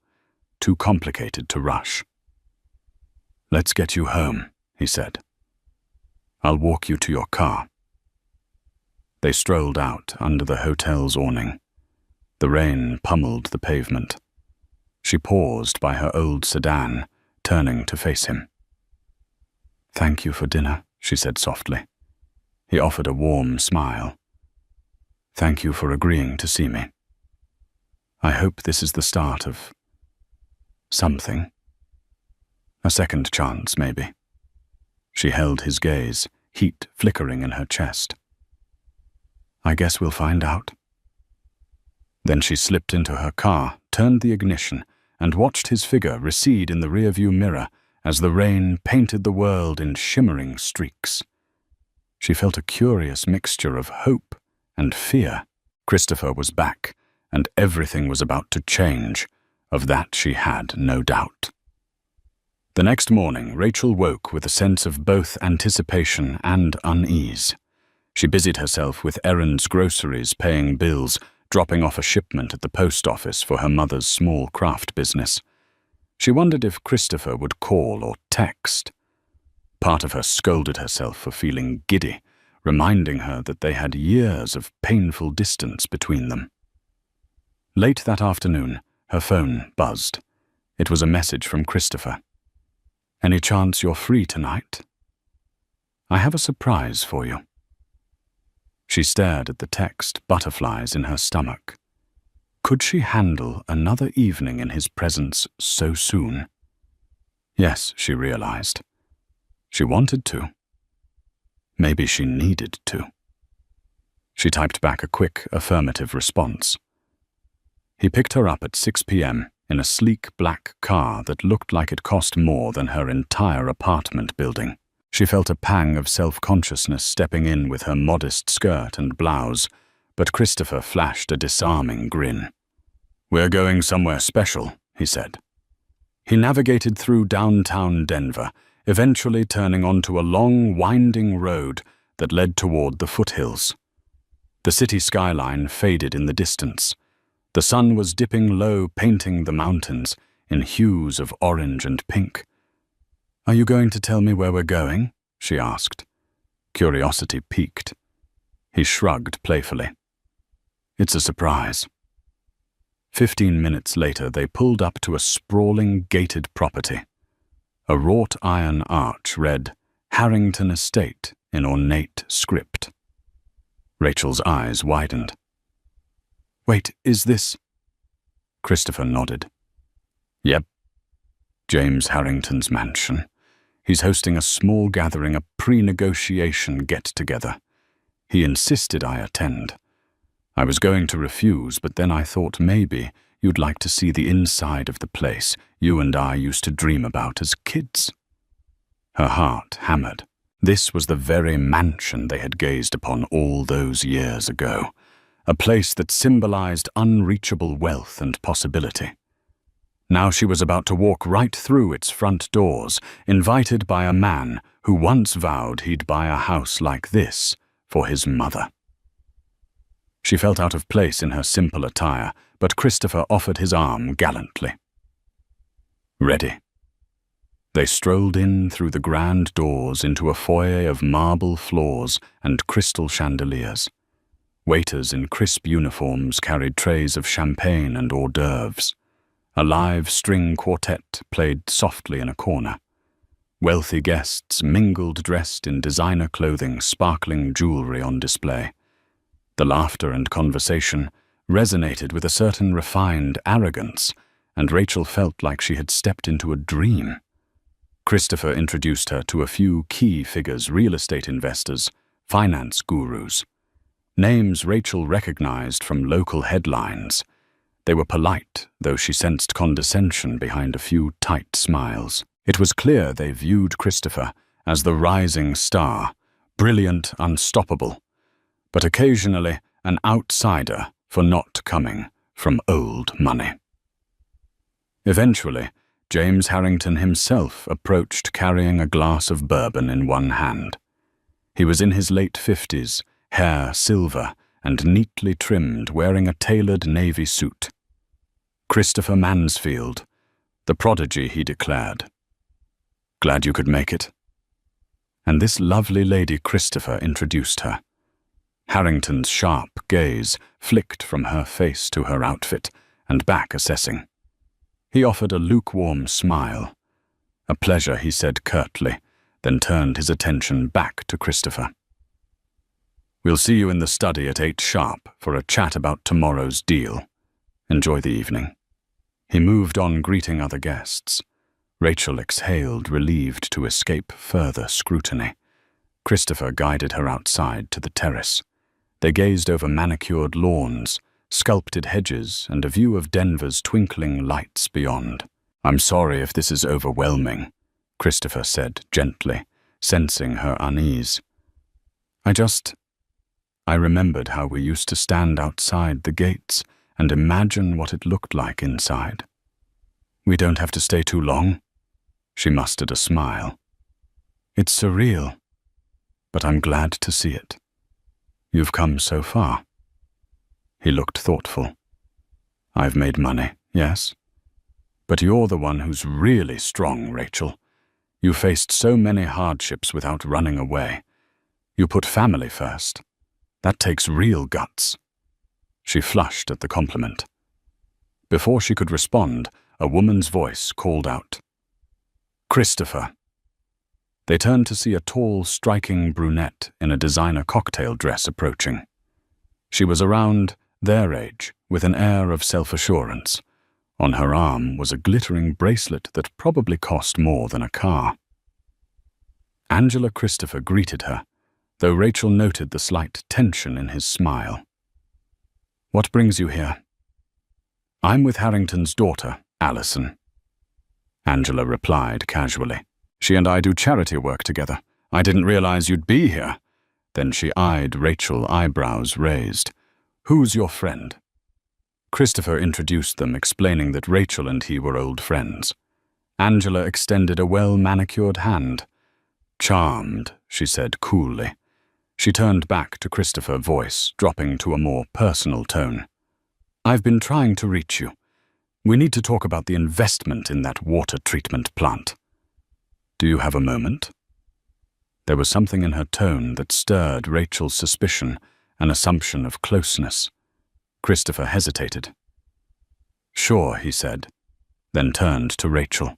Speaker 1: too complicated to rush. Let's get you home, he said. I'll walk you to your car. They strolled out under the hotel's awning. The rain pummeled the pavement. She paused by her old sedan, turning to face him. Thank you for dinner, she said softly. He offered a warm smile. Thank you for agreeing to see me. I hope this is the start of something. A second chance, maybe. She held his gaze, heat flickering in her chest. I guess we'll find out. Then she slipped into her car, turned the ignition, and watched his figure recede in the rearview mirror as the rain painted the world in shimmering streaks. She felt a curious mixture of hope and fear. Christopher was back, and everything was about to change. Of that she had no doubt. The next morning, Rachel woke with a sense of both anticipation and unease. She busied herself with errands, groceries, paying bills, dropping off a shipment at the post office for her mother's small craft business. She wondered if Christopher would call or text. Part of her scolded herself for feeling giddy, reminding her that they had years of painful distance between them. Late that afternoon, her phone buzzed. It was a message from Christopher. "Any chance you're free tonight? I have a surprise for you." She stared at the text, butterflies in her stomach. Could she handle another evening in his presence so soon? Yes, she realized. She wanted to. Maybe she needed to. She typed back a quick, affirmative response. He picked her up at 6 p.m. in a sleek black car that looked like it cost more than her entire apartment building. She felt a pang of self-consciousness stepping in with her modest skirt and blouse, but Christopher flashed a disarming grin. "We're going somewhere special," he said. He navigated through downtown Denver, eventually turning onto a long, winding road that led toward the foothills. The city skyline faded in the distance. The sun was dipping low, painting the mountains in hues of orange and pink. "Are you going to tell me where we're going?" she asked. Curiosity piqued. He shrugged playfully. "It's a surprise." 15 minutes later, they pulled up to a sprawling, gated property. A wrought iron arch read, "Harrington Estate," in ornate script. Rachel's eyes widened. "Wait, is this—" Christopher nodded. "Yep. James Harrington's mansion. He's hosting a small gathering, a pre-negotiation get-together. He insisted I attend. I was going to refuse, but then I thought maybe you'd like to see the inside of the place you and I used to dream about as kids." Her heart hammered. This was the very mansion they had gazed upon all those years ago, a place that symbolized unreachable wealth and possibility. Now she was about to walk right through its front doors, invited by a man who once vowed he'd buy a house like this for his mother. She felt out of place in her simple attire, but Christopher offered his arm gallantly. "Ready." They strolled in through the grand doors into a foyer of marble floors and crystal chandeliers. Waiters in crisp uniforms carried trays of champagne and hors d'oeuvres. A live string quartet played softly in a corner. Wealthy guests mingled dressed in designer clothing, sparkling jewelry on display. The laughter and conversation resonated with a certain refined arrogance, and Rachel felt like she had stepped into a dream. Christopher introduced her to a few key figures, real estate investors, finance gurus. Names Rachel recognized from local headlines. They were polite, though she sensed condescension behind a few tight smiles. It was clear they viewed Christopher as the rising star, brilliant, unstoppable, but occasionally an outsider for not coming from old money. Eventually, James Harrington himself approached carrying a glass of bourbon in one hand. He was in his late 50s, hair silver and neatly trimmed, wearing a tailored navy suit. Christopher Mansfield, the prodigy, he declared. "Glad you could make it." And this lovely lady Christopher introduced her. Harrington's sharp gaze flicked from her face to her outfit and back, assessing. He offered a lukewarm smile. "A pleasure," he said curtly, then turned his attention back to Christopher. "We'll see you in the study at 8 sharp for a chat about tomorrow's deal. Enjoy the evening." He moved on, greeting other guests. Rachel exhaled, relieved to escape further scrutiny. Christopher guided her outside to the terrace. They gazed over manicured lawns, sculpted hedges, and a view of Denver's twinkling lights beyond. "I'm sorry if this is overwhelming," Christopher said gently, sensing her unease. I remembered how we used to stand outside the gates and imagine what it looked like inside. "We don't have to stay too long." She mustered a smile. "It's surreal, but I'm glad to see it. You've come so far." He looked thoughtful. "I've made money, yes. But you're the one who's really strong, Rachel. You faced so many hardships without running away. You put family first. That takes real guts." She flushed at the compliment. Before she could respond, a woman's voice called out, "Christopher." They turned to see a tall, striking brunette in a designer cocktail dress approaching. She was around their age, with an air of self-assurance. On her arm was a glittering bracelet that probably cost more than a car. Angela Christopher greeted her, though Rachel noted the slight tension in his smile. "What brings you here?" "I'm with Harrington's daughter, Allison," Angela replied casually. "She and I do charity work together. I didn't realize you'd be here." Then she eyed Rachel, eyebrows raised. "Who's your friend?" Christopher introduced them, explaining that Rachel and he were old friends. Angela extended a well-manicured hand. "Charmed," she said coolly. She turned back to Christopher, voice dropping to a more personal tone. "I've been trying to reach you. We need to talk about the investment in that water treatment plant. Do you have a moment?" There was something in her tone that stirred Rachel's suspicion, an assumption of closeness. Christopher hesitated. "Sure," he said, then turned to Rachel.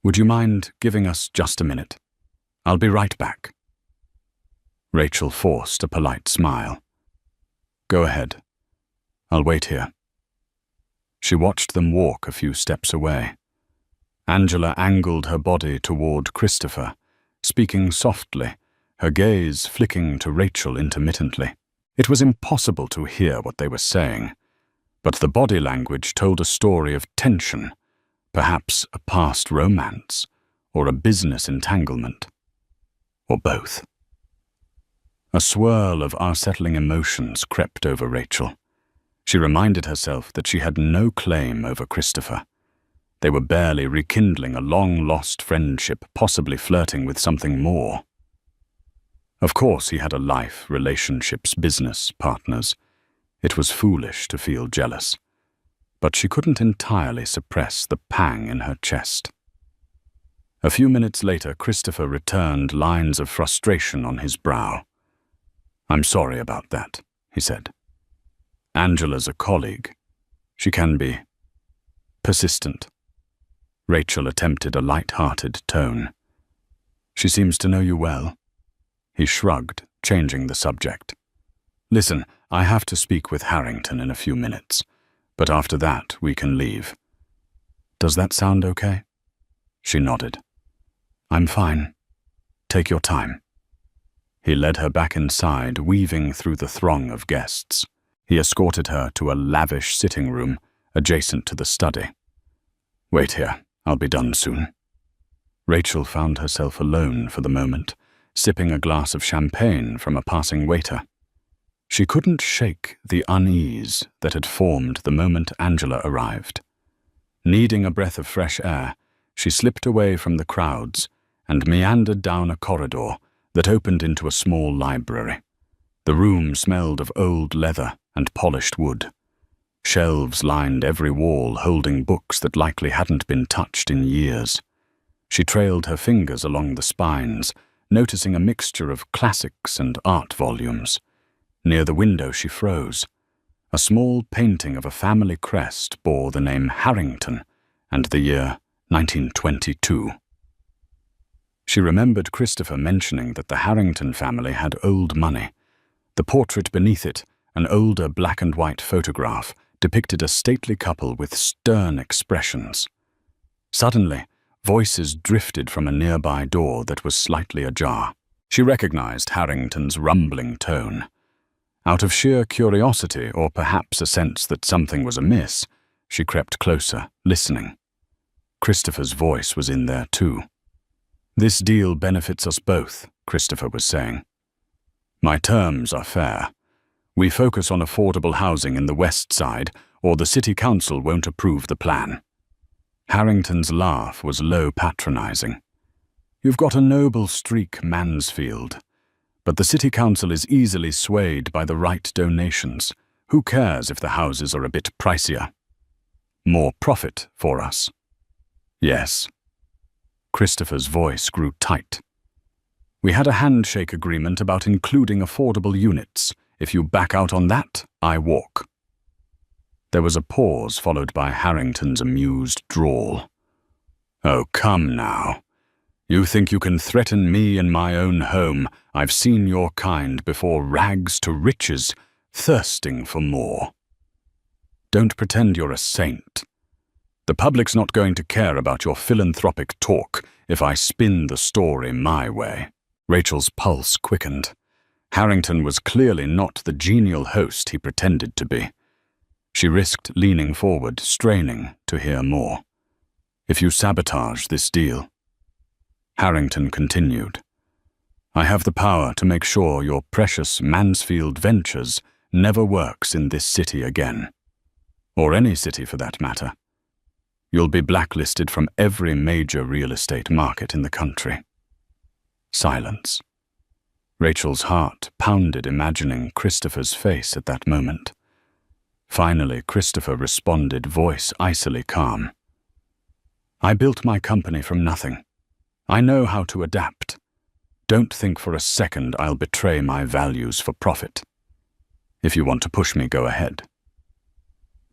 Speaker 1: "Would you mind giving us just a minute? I'll be right back." Rachel forced a polite smile. "Go ahead. I'll wait here." She watched them walk a few steps away. Angela angled her body toward Christopher, speaking softly, her gaze flicking to Rachel intermittently. It was impossible to hear what they were saying, but the body language told a story of tension, perhaps a past romance, or a business entanglement, or both. A swirl of unsettling emotions crept over Rachel. She reminded herself that she had no claim over Christopher. They were barely rekindling a long-lost friendship, possibly flirting with something more. Of course, he had a life, relationships, business, partners. It was foolish to feel jealous. But she couldn't entirely suppress the pang in her chest. A few minutes later, Christopher returned, lines of frustration on his brow. "I'm sorry about that," he said. "Angela's a colleague. She can be persistent." Rachel attempted a light-hearted tone. "She seems to know you well." He shrugged, changing the subject. "Listen, I have to speak with Harrington in a few minutes, but after that we can leave. Does that sound okay?" She nodded. "I'm fine. Take your time." He led her back inside, weaving through the throng of guests. He escorted her to a lavish sitting room adjacent to the study. "Wait here. I'll be done soon." Rachel found herself alone for the moment, sipping a glass of champagne from a passing waiter. She couldn't shake the unease that had formed the moment Angela arrived. Needing a breath of fresh air, she slipped away from the crowds and meandered down a corridor that opened into a small library. The room smelled of old leather and polished wood. Shelves lined every wall, holding books that likely hadn't been touched in years. She trailed her fingers along the spines, noticing a mixture of classics and art volumes. Near the window she froze. A small painting of a family crest bore the name Harrington and the year 1922. She remembered Christopher mentioning that the Harrington family had old money. The portrait beneath it, an older black-and-white photograph, depicted a stately couple with stern expressions. Suddenly, voices drifted from a nearby door that was slightly ajar. She recognized Harrington's rumbling tone. Out of sheer curiosity, or perhaps a sense that something was amiss, she crept closer, listening. Christopher's voice was in there too. "This deal benefits us both," Christopher was saying. "My terms are fair. We focus on affordable housing in the West Side, or the City Council won't approve the plan." Harrington's laugh was low, patronizing. "You've got a noble streak, Mansfield. But the City Council is easily swayed by the right donations. Who cares if the houses are a bit pricier? More profit for us." "Yes." Christopher's voice grew tight. "We had a handshake agreement about including affordable units. If you back out on that, I walk." There was a pause followed by Harrington's amused drawl. "Oh, come now. You think you can threaten me in my own home? I've seen your kind before rags to riches, thirsting for more. Don't pretend you're a saint. The public's not going to care about your philanthropic talk if I spin the story my way." Rachel's pulse quickened. Harrington was clearly not the genial host he pretended to be. She risked leaning forward, straining to hear more. "If you sabotage this deal..." Harrington continued, "I have the power to make sure your precious Mansfield Ventures never works in this city again. Or any city for that matter. You'll be blacklisted from every major real estate market in the country." Silence. Rachel's heart pounded imagining Christopher's face at that moment. Finally, Christopher responded, voice icily calm. "I built my company from nothing. I know how to adapt. Don't think for a second I'll betray my values for profit. If you want to push me, go ahead.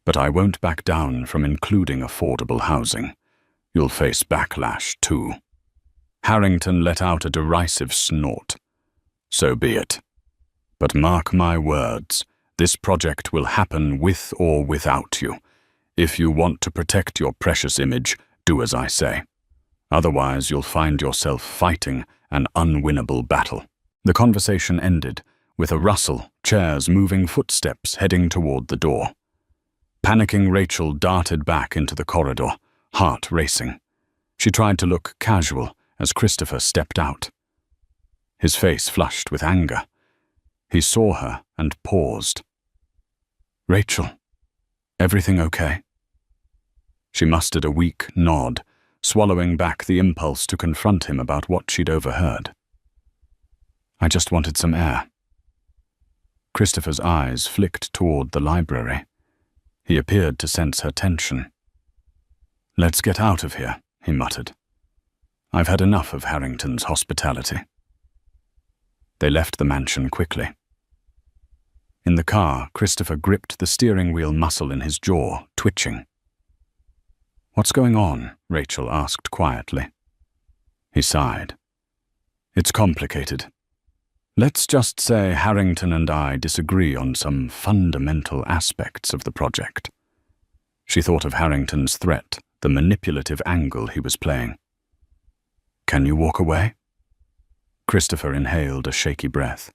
Speaker 1: But I won't back down from including affordable housing. You'll face backlash, too." Harrington let out a derisive snort. "So be it. But mark my words, this project will happen with or without you. If you want to protect your precious image, do as I say. Otherwise, you'll find yourself fighting an unwinnable battle." The conversation ended with a rustle, chairs moving, footsteps heading toward the door. Panicking Rachel darted back into the corridor, heart racing. She tried to look casual as Christopher stepped out. His face flushed with anger. He saw her and paused. "Rachel, everything okay?" She mustered a weak nod, swallowing back the impulse to confront him about what she'd overheard. "I just wanted some air." Christopher's eyes flicked toward the library. He appeared to sense her tension. "Let's get out of here," he muttered. "I've had enough of Harrington's hospitality." They left the mansion quickly. In the car, Christopher gripped the steering wheel muscle in his jaw, twitching. "What's going on?" Rachel asked quietly. He sighed. "It's complicated. Let's just say Harrington and I disagree on some fundamental aspects of the project." She thought of Harrington's threat, the manipulative angle he was playing. "Can you walk away?" Christopher inhaled a shaky breath.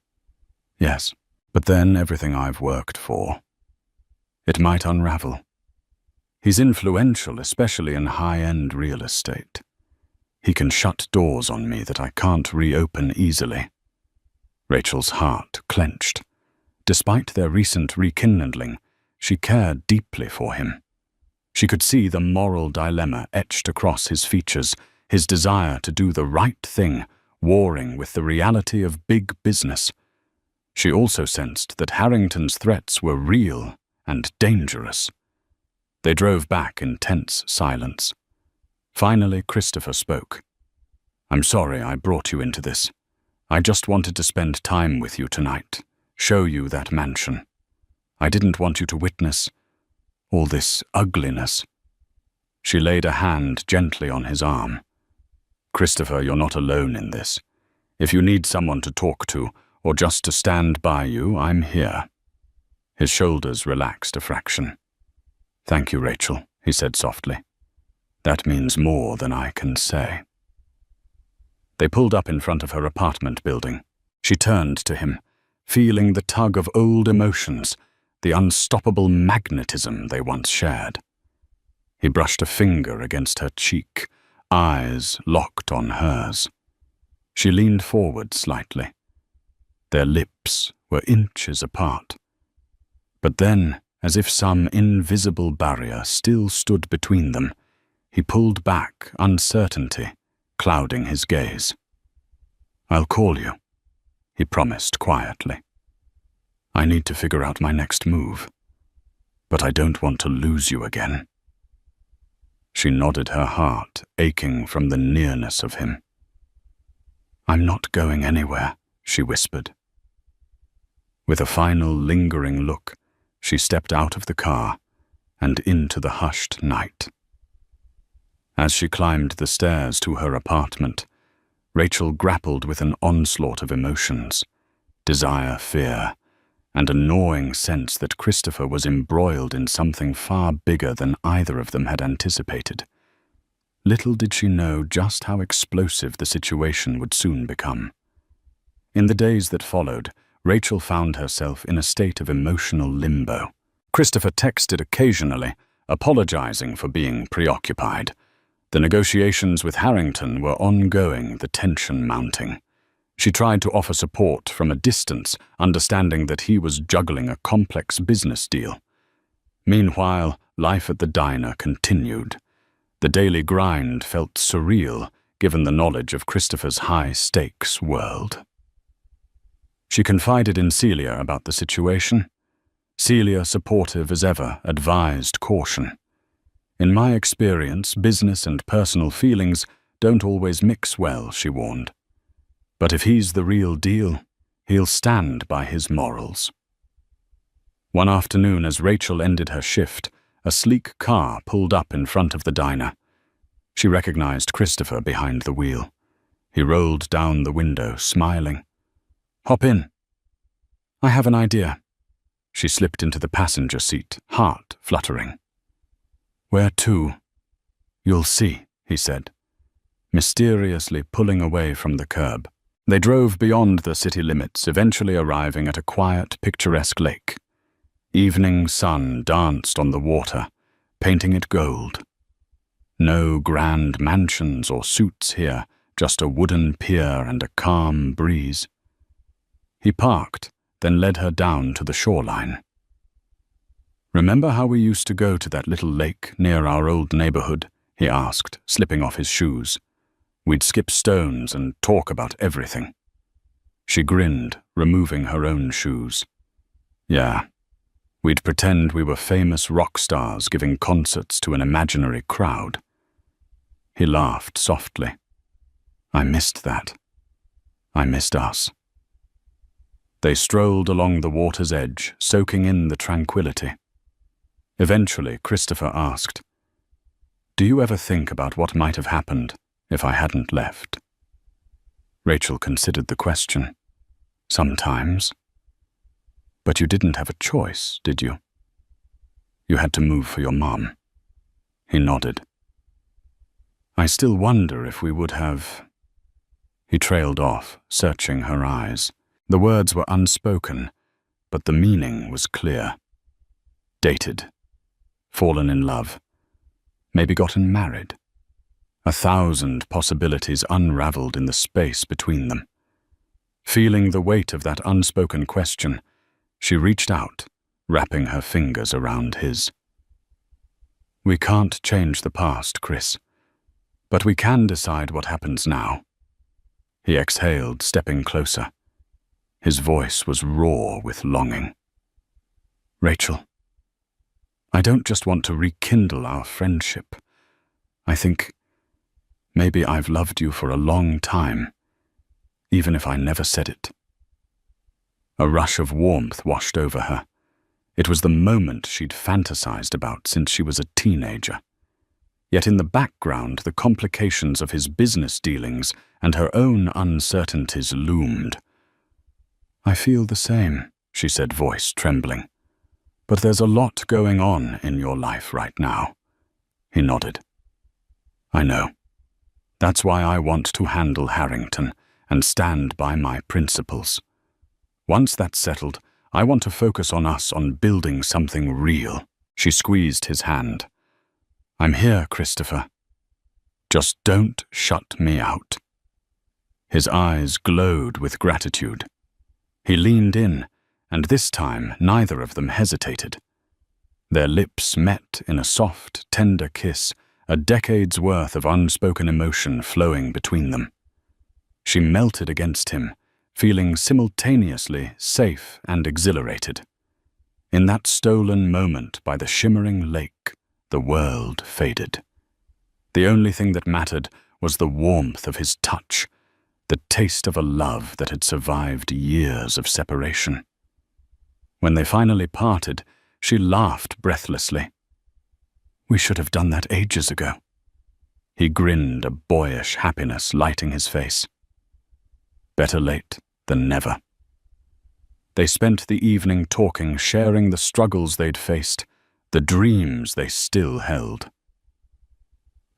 Speaker 1: "Yes, but then everything I've worked for. It might unravel. He's influential, especially in high-end real estate. He can shut doors on me that I can't reopen easily." Rachel's heart clenched. Despite their recent rekindling, she cared deeply for him. She could see the moral dilemma etched across his features, his desire to do the right thing, warring with the reality of big business. She also sensed that Harrington's threats were real and dangerous. They drove back in tense silence. Finally, Christopher spoke. "I'm sorry I brought you into this. I just wanted to spend time with you tonight, show you that mansion. I didn't want you to witness all this ugliness." She laid a hand gently on his arm. "Christopher, you're not alone in this. If you need someone to talk to, or just to stand by you, I'm here." His shoulders relaxed a fraction. "Thank you, Rachel," he said softly. "That means more than I can say." They pulled up in front of her apartment building. She turned to him, feeling the tug of old emotions, the unstoppable magnetism they once shared. He brushed a finger against her cheek, eyes locked on hers. She leaned forward slightly. Their lips were inches apart. But then, as if some invisible barrier still stood between them, he pulled back, uncertainty clouding his gaze. "I'll call you," he promised quietly. "I need to figure out my next move, but I don't want to lose you again." She nodded, her heart aching from the nearness of him. "I'm not going anywhere," she whispered. With a final lingering look, she stepped out of the car and into the hushed night. As she climbed the stairs to her apartment, Rachel grappled with an onslaught of emotions, desire, fear, and a gnawing sense that Christopher was embroiled in something far bigger than either of them had anticipated. Little did she know just how explosive the situation would soon become. In the days that followed, Rachel found herself in a state of emotional limbo. Christopher texted occasionally, apologizing for being preoccupied. The negotiations with Harrington were ongoing, the tension mounting. She tried to offer support from a distance, understanding that he was juggling a complex business deal. Meanwhile, life at the diner continued. The daily grind felt surreal, given the knowledge of Christopher's high-stakes world. She confided in Celia about the situation. Celia, supportive as ever, advised caution. "In my experience, business and personal feelings don't always mix well," she warned. "But if he's the real deal, he'll stand by his morals." One afternoon, as Rachel ended her shift, a sleek car pulled up in front of the diner. She recognized Christopher behind the wheel. He rolled down the window, smiling. "Hop in." "I have an idea." She slipped into the passenger seat, heart fluttering. "Where to?" "You'll see," he said, mysteriously pulling away from the curb. They drove beyond the city limits, eventually arriving at a quiet, picturesque lake. Evening sun danced on the water, painting it gold. No grand mansions or suites here, just a wooden pier and a calm breeze. He parked, then led her down to the shoreline. "Remember how we used to go to that little lake near our old neighborhood?" he asked, slipping off his shoes. "We'd skip stones and talk about everything." She grinned, removing her own shoes. "Yeah, we'd pretend we were famous rock stars giving concerts to an imaginary crowd." He laughed softly. "I missed that. I missed us." They strolled along the water's edge, soaking in the tranquility. Eventually, Christopher asked, "Do you ever think about what might have happened if I hadn't left?" Rachel considered the question. "Sometimes." "But you didn't have a choice, did you? You had to move for your mom." He nodded. "I still wonder if we would have—" He trailed off, searching her eyes. The words were unspoken, but the meaning was clear. Dated. Fallen in love. Maybe gotten married. 1,000 possibilities unraveled in the space between them. Feeling the weight of that unspoken question, she reached out, wrapping her fingers around his. "We can't change the past, Chris, but we can decide what happens now." He exhaled, stepping closer. His voice was raw with longing. "Rachel, I don't just want to rekindle our friendship. I think maybe I've loved you for a long time, even if I never said it." A rush of warmth washed over her. It was the moment she'd fantasized about since she was a teenager. Yet in the background, the complications of his business dealings and her own uncertainties loomed. "I feel the same," she said, voice trembling. "But there's a lot going on in your life right now." He nodded. "I know. That's why I want to handle Harrington and stand by my principles. Once that's settled, I want to focus on us, on building something real. She squeezed his hand. I'm here, Christopher. Just don't shut me out. His eyes glowed with gratitude. He leaned in, and this time neither of them hesitated. Their lips met in a soft, tender kiss, a decade's worth of unspoken emotion flowing between them. She melted against him, feeling simultaneously safe and exhilarated. In that stolen moment by the shimmering lake, the world faded. The only thing that mattered was the warmth of his touch, the taste of a love that had survived years of separation. When they finally parted, she laughed breathlessly. We should have done that ages ago. He grinned, a boyish happiness lighting his face. Better late than never. They spent the evening talking, sharing the struggles they'd faced, the dreams they still held.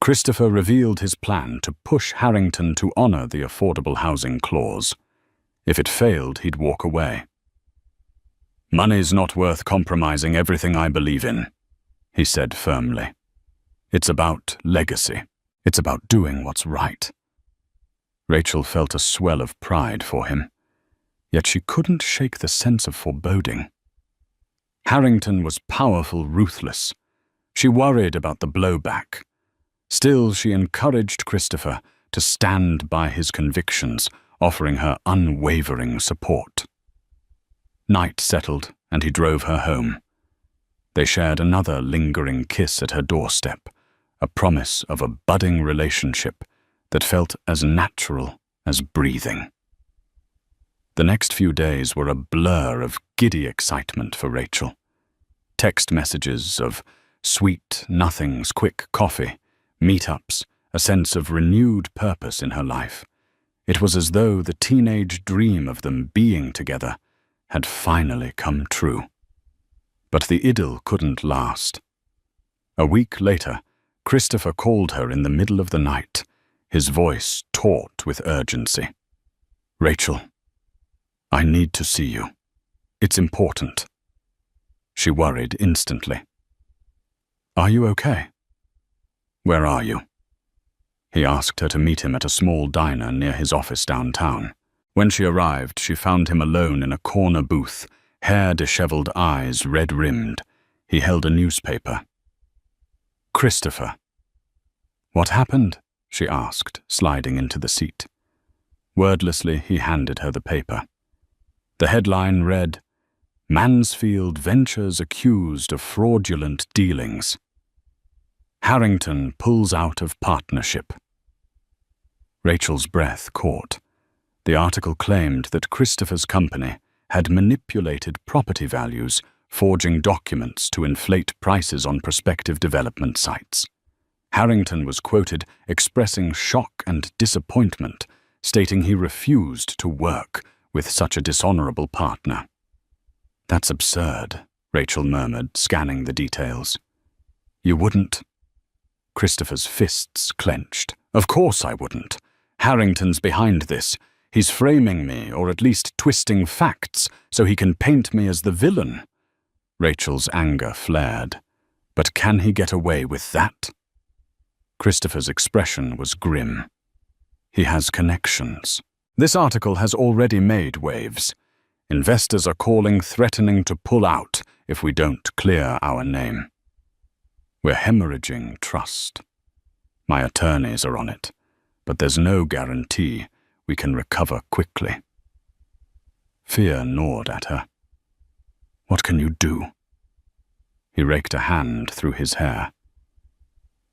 Speaker 1: Christopher revealed his plan to push Harrington to honor the affordable housing clause. If it failed, he'd walk away. Money's not worth compromising everything I believe in, he said firmly. It's about legacy. It's about doing what's right. Rachel felt a swell of pride for him, yet she couldn't shake the sense of foreboding. Harrington was powerful, ruthless. She worried about the blowback. Still, she encouraged Christopher to stand by his convictions, offering her unwavering support. Night settled, and he drove her home. They shared another lingering kiss at her doorstep, a promise of a budding relationship that felt as natural as breathing. The next few days were a blur of giddy excitement for Rachel. Text messages of sweet nothings, quick coffee, meetups, a sense of renewed purpose in her life. It was as though the teenage dream of them being together had finally come true. But the idyll couldn't last. A week later, Christopher called her in the middle of the night, his voice taut with urgency. Rachel, I need to see you. It's important. She worried instantly. Are you okay? Where are you? He asked her to meet him at a small diner near his office downtown. When she arrived, she found him alone in a corner booth, hair disheveled, eyes red-rimmed. He held a newspaper. Christopher. What happened? She asked, sliding into the seat. Wordlessly, he handed her the paper. The headline read, Mansfield Ventures accused of fraudulent dealings. Harrington pulls out of partnership. Rachel's breath caught. The article claimed that Christopher's company had manipulated property values, forging documents to inflate prices on prospective development sites. Harrington was quoted expressing shock and disappointment, stating he refused to work with such a dishonorable partner. That's absurd, Rachel murmured, scanning the details. You wouldn't? Christopher's fists clenched. Of course I wouldn't. Harrington's behind this. He's framing me, or at least twisting facts, so he can paint me as the villain. Rachel's anger flared. But can he get away with that? Christopher's expression was grim. He has connections. This article has already made waves. Investors are calling, threatening to pull out if we don't clear our name. We're hemorrhaging trust. My attorneys are on it, but there's no guarantee we can recover quickly. Fear gnawed at her. What can you do? He raked a hand through his hair.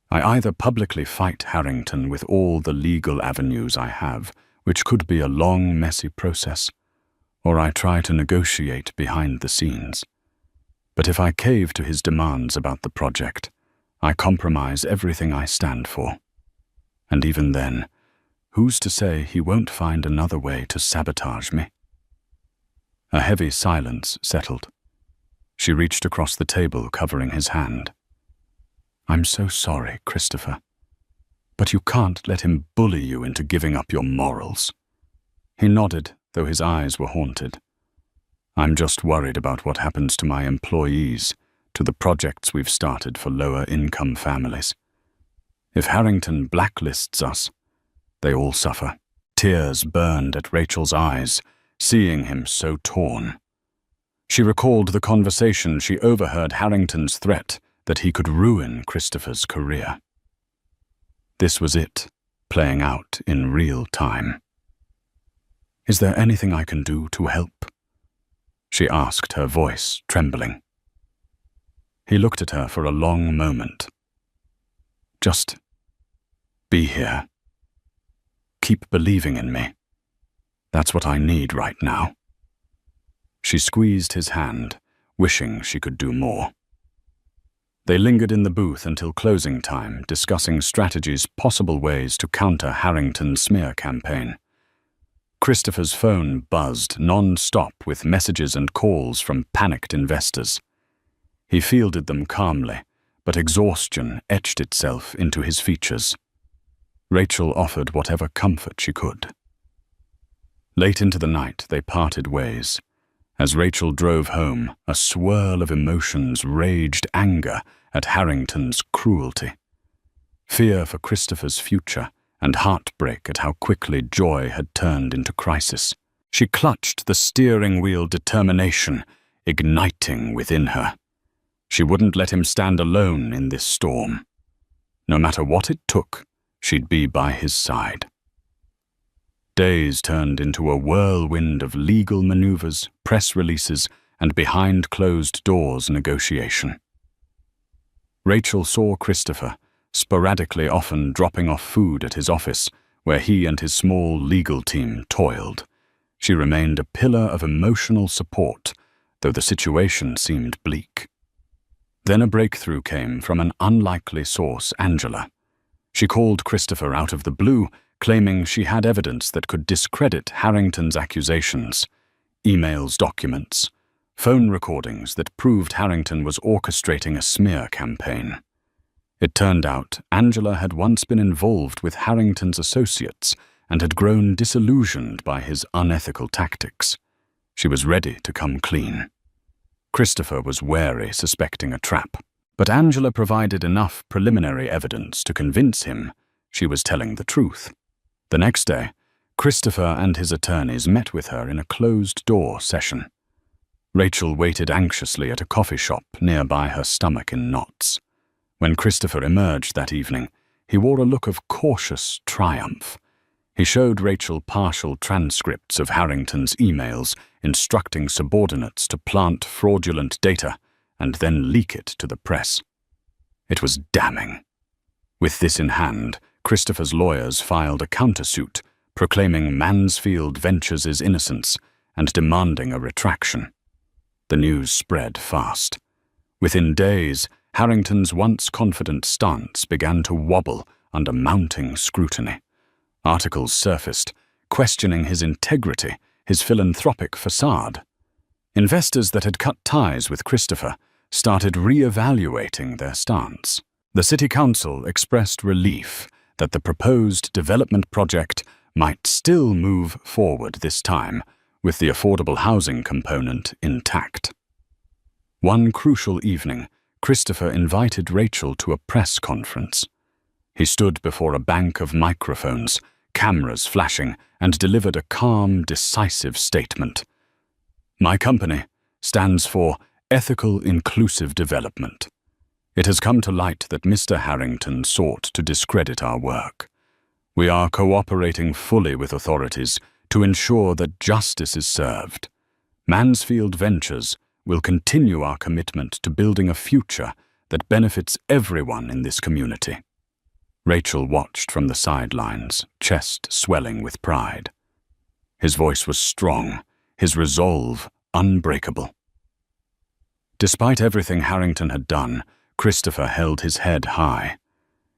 Speaker 1: I either publicly fight Harrington with all the legal avenues I have, which could be a long, messy process, or I try to negotiate behind the scenes. But if I cave to his demands about the project, I compromise everything I stand for. And even then, who's to say he won't find another way to sabotage me? A heavy silence settled. She reached across the table, covering his hand. I'm so sorry, Christopher. But you can't let him bully you into giving up your morals. He nodded, though his eyes were haunted. I'm just worried about what happens to my employees, to the projects we've started for lower-income families. If Harrington blacklists us, they all suffer. Tears burned at Rachel's eyes, seeing him so torn. She recalled the conversation she overheard Harrington's threat that he could ruin Christopher's career. This was it, playing out in real time. "Is there anything I can do to help?" she asked, her voice trembling. He looked at her for a long moment. "Just be here. Keep believing in me. That's what I need right now." She squeezed his hand, wishing she could do more. They lingered in the booth until closing time, discussing strategies, possible ways to counter Harrington's smear campaign. Christopher's phone buzzed non-stop with messages and calls from panicked investors. He fielded them calmly, but exhaustion etched itself into his features. Rachel offered whatever comfort she could. Late into the night, they parted ways. As Rachel drove home, a swirl of emotions raged: anger at Harrington's cruelty, fear for Christopher's future, and heartbreak at how quickly joy had turned into crisis. She clutched the steering wheel, determination igniting within her. She wouldn't let him stand alone in this storm. No matter what it took, she'd be by his side. Days turned into a whirlwind of legal maneuvers, press releases, and behind-closed-doors negotiation. Rachel saw Christopher, sporadically, often dropping off food at his office, where he and his small legal team toiled. She remained a pillar of emotional support, though the situation seemed bleak. Then a breakthrough came from an unlikely source, Angela. She called Christopher out of the blue, claiming she had evidence that could discredit Harrington's accusations: emails, documents, phone recordings that proved Harrington was orchestrating a smear campaign. It turned out Angela had once been involved with Harrington's associates and had grown disillusioned by his unethical tactics. She was ready to come clean. Christopher was wary, suspecting a trap, but Angela provided enough preliminary evidence to convince him she was telling the truth. The next day, Christopher and his attorneys met with her in a closed-door session. Rachel waited anxiously at a coffee shop nearby, her stomach in knots. When Christopher emerged that evening, he wore a look of cautious triumph. He showed Rachel partial transcripts of Harrington's emails instructing subordinates to plant fraudulent data and then leak it to the press. It was damning. With this in hand, Christopher's lawyers filed a countersuit, proclaiming Mansfield Ventures' innocence and demanding a retraction. The news spread fast. Within days, Harrington's once confident stance began to wobble under mounting scrutiny. Articles surfaced, questioning his integrity, his philanthropic facade. Investors that had cut ties with Christopher started re-evaluating their stance. The city council expressed relief that the proposed development project might still move forward this time, with the affordable housing component intact. One crucial evening, Christopher invited Rachel to a press conference. He stood before a bank of microphones, cameras flashing, and delivered a calm, decisive statement. "My company stands for Ethical Inclusive Development. It has come to light that Mr. Harrington sought to discredit our work. We are cooperating fully with authorities to ensure that justice is served. Mansfield Ventures will continue our commitment to building a future that benefits everyone in this community." Rachel watched from the sidelines, chest swelling with pride. His voice was strong, his resolve unbreakable. Despite everything Harrington had done, Christopher held his head high.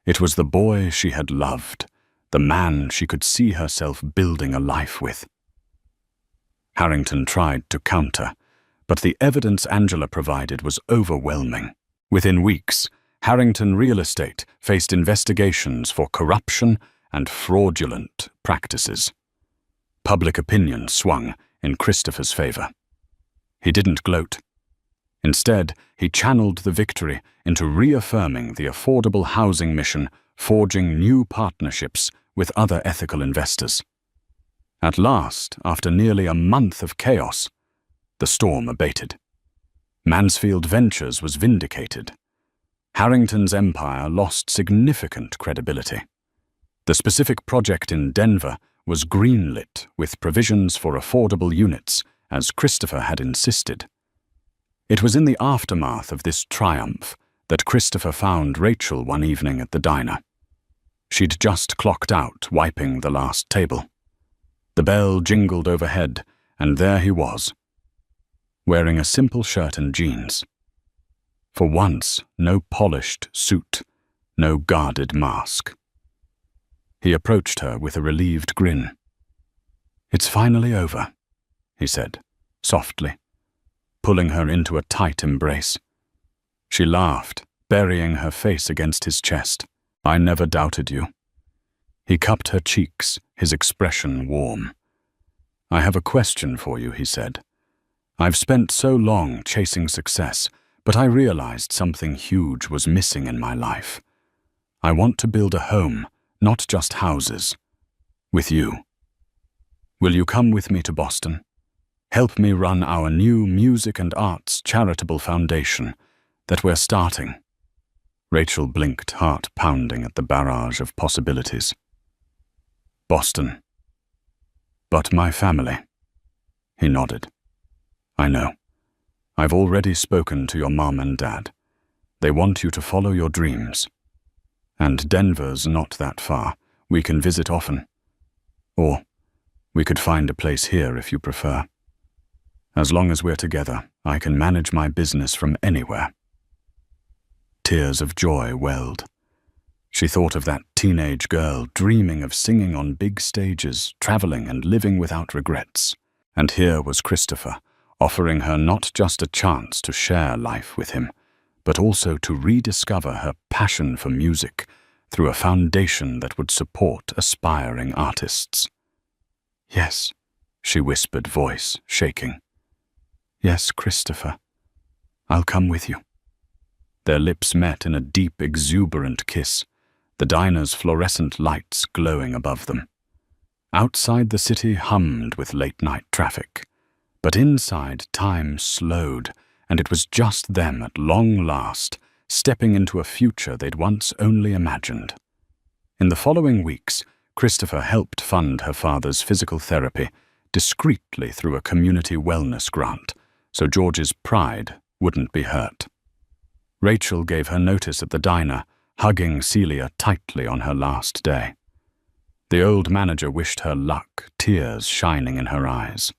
Speaker 1: It was the boy she had loved, the man she could see herself building a life with. Harrington tried to counter, but the evidence Angela provided was overwhelming. Within weeks, Harrington Real Estate faced investigations for corruption and fraudulent practices. Public opinion swung in Christopher's favor. He didn't gloat. Instead, he channeled the victory into reaffirming the affordable housing mission, forging new partnerships with other ethical investors. At last, after nearly a month of chaos, the storm abated. Mansfield Ventures was vindicated. Harrington's empire lost significant credibility. The specific project in Denver was greenlit with provisions for affordable units, as Christopher had insisted. It was in the aftermath of this triumph that Christopher found Rachel one evening at the diner. She'd just clocked out, wiping the last table. The bell jingled overhead, and there he was, wearing a simple shirt and jeans. For once, no polished suit, no guarded mask. He approached her with a relieved grin. "It's finally over," he said, softly, pulling her into a tight embrace. She laughed, burying her face against his chest. "I never doubted you." He cupped her cheeks, his expression warm. "I have a question for you," he said. "I've spent so long chasing success, but I realized something huge was missing in my life. I want to build a home, not just houses, with you. Will you come with me to Boston? Help me run our new music and arts charitable foundation that we're starting." Rachel blinked, heart pounding at the barrage of possibilities. "Boston. But my family." He nodded. "I know. I've already spoken to your mom and dad. They want you to follow your dreams. And Denver's not that far. We can visit often. Or we could find a place here if you prefer. As long as we're together, I can manage my business from anywhere." Tears of joy welled. She thought of that teenage girl dreaming of singing on big stages, traveling and living without regrets. And here was Christopher, offering her not just a chance to share life with him, but also to rediscover her passion for music through a foundation that would support aspiring artists. "Yes," she whispered, voice shaking. "Yes, Christopher. I'll come with you." Their lips met in a deep, exuberant kiss, the diner's fluorescent lights glowing above them. Outside the city hummed with late-night traffic, but inside time slowed, and it was just them at long last, stepping into a future they'd once only imagined. In the following weeks, Christopher helped fund her father's physical therapy, discreetly through a community wellness grant, so George's pride wouldn't be hurt. Rachel gave her notice at the diner, hugging Celia tightly on her last day. The old manager wished her luck, tears shining in her eyes.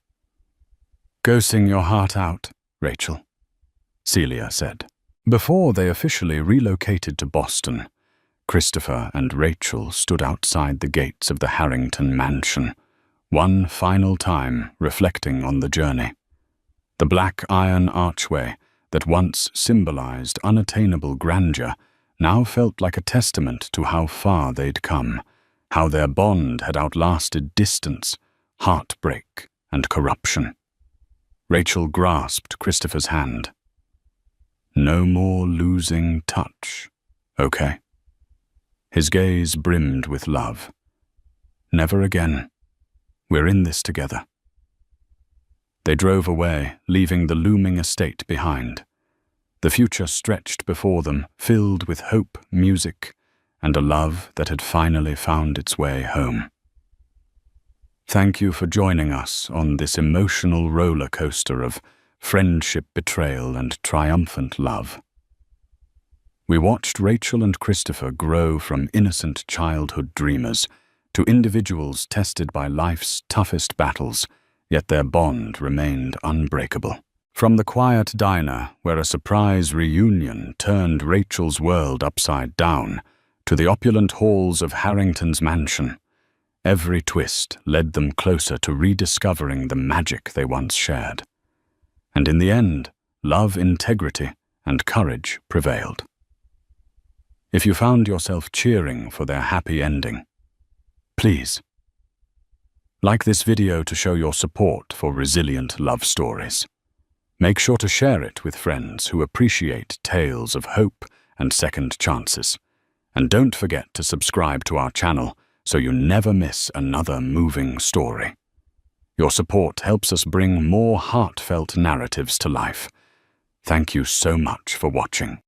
Speaker 1: "Go sing your heart out, Rachel," Celia said. Before they officially relocated to Boston, Christopher and Rachel stood outside the gates of the Harrington mansion, one final time reflecting on the journey. The black iron archway that once symbolized unattainable grandeur now felt like a testament to how far they'd come, how their bond had outlasted distance, heartbreak, and corruption. Rachel grasped Christopher's hand. "No more losing touch, okay?" His gaze brimmed with love. "Never again. We're in this together." They drove away, leaving the looming estate behind. The future stretched before them, filled with hope, music, and a love that had finally found its way home. Thank you for joining us on this emotional roller coaster of friendship, betrayal, and triumphant love. We watched Rachel and Christopher grow from innocent childhood dreamers to individuals tested by life's toughest battles, yet their bond remained unbreakable. From the quiet diner, where a surprise reunion turned Rachel's world upside down, to the opulent halls of Harrington's mansion, every twist led them closer to rediscovering the magic they once shared. And in the end, love, integrity, and courage prevailed. If you found yourself cheering for their happy ending, please like this video to show your support for resilient love stories. Make sure to share it with friends who appreciate tales of hope and second chances. And don't forget to subscribe to our channel so you never miss another moving story. Your support helps us bring more heartfelt narratives to life. Thank you so much for watching.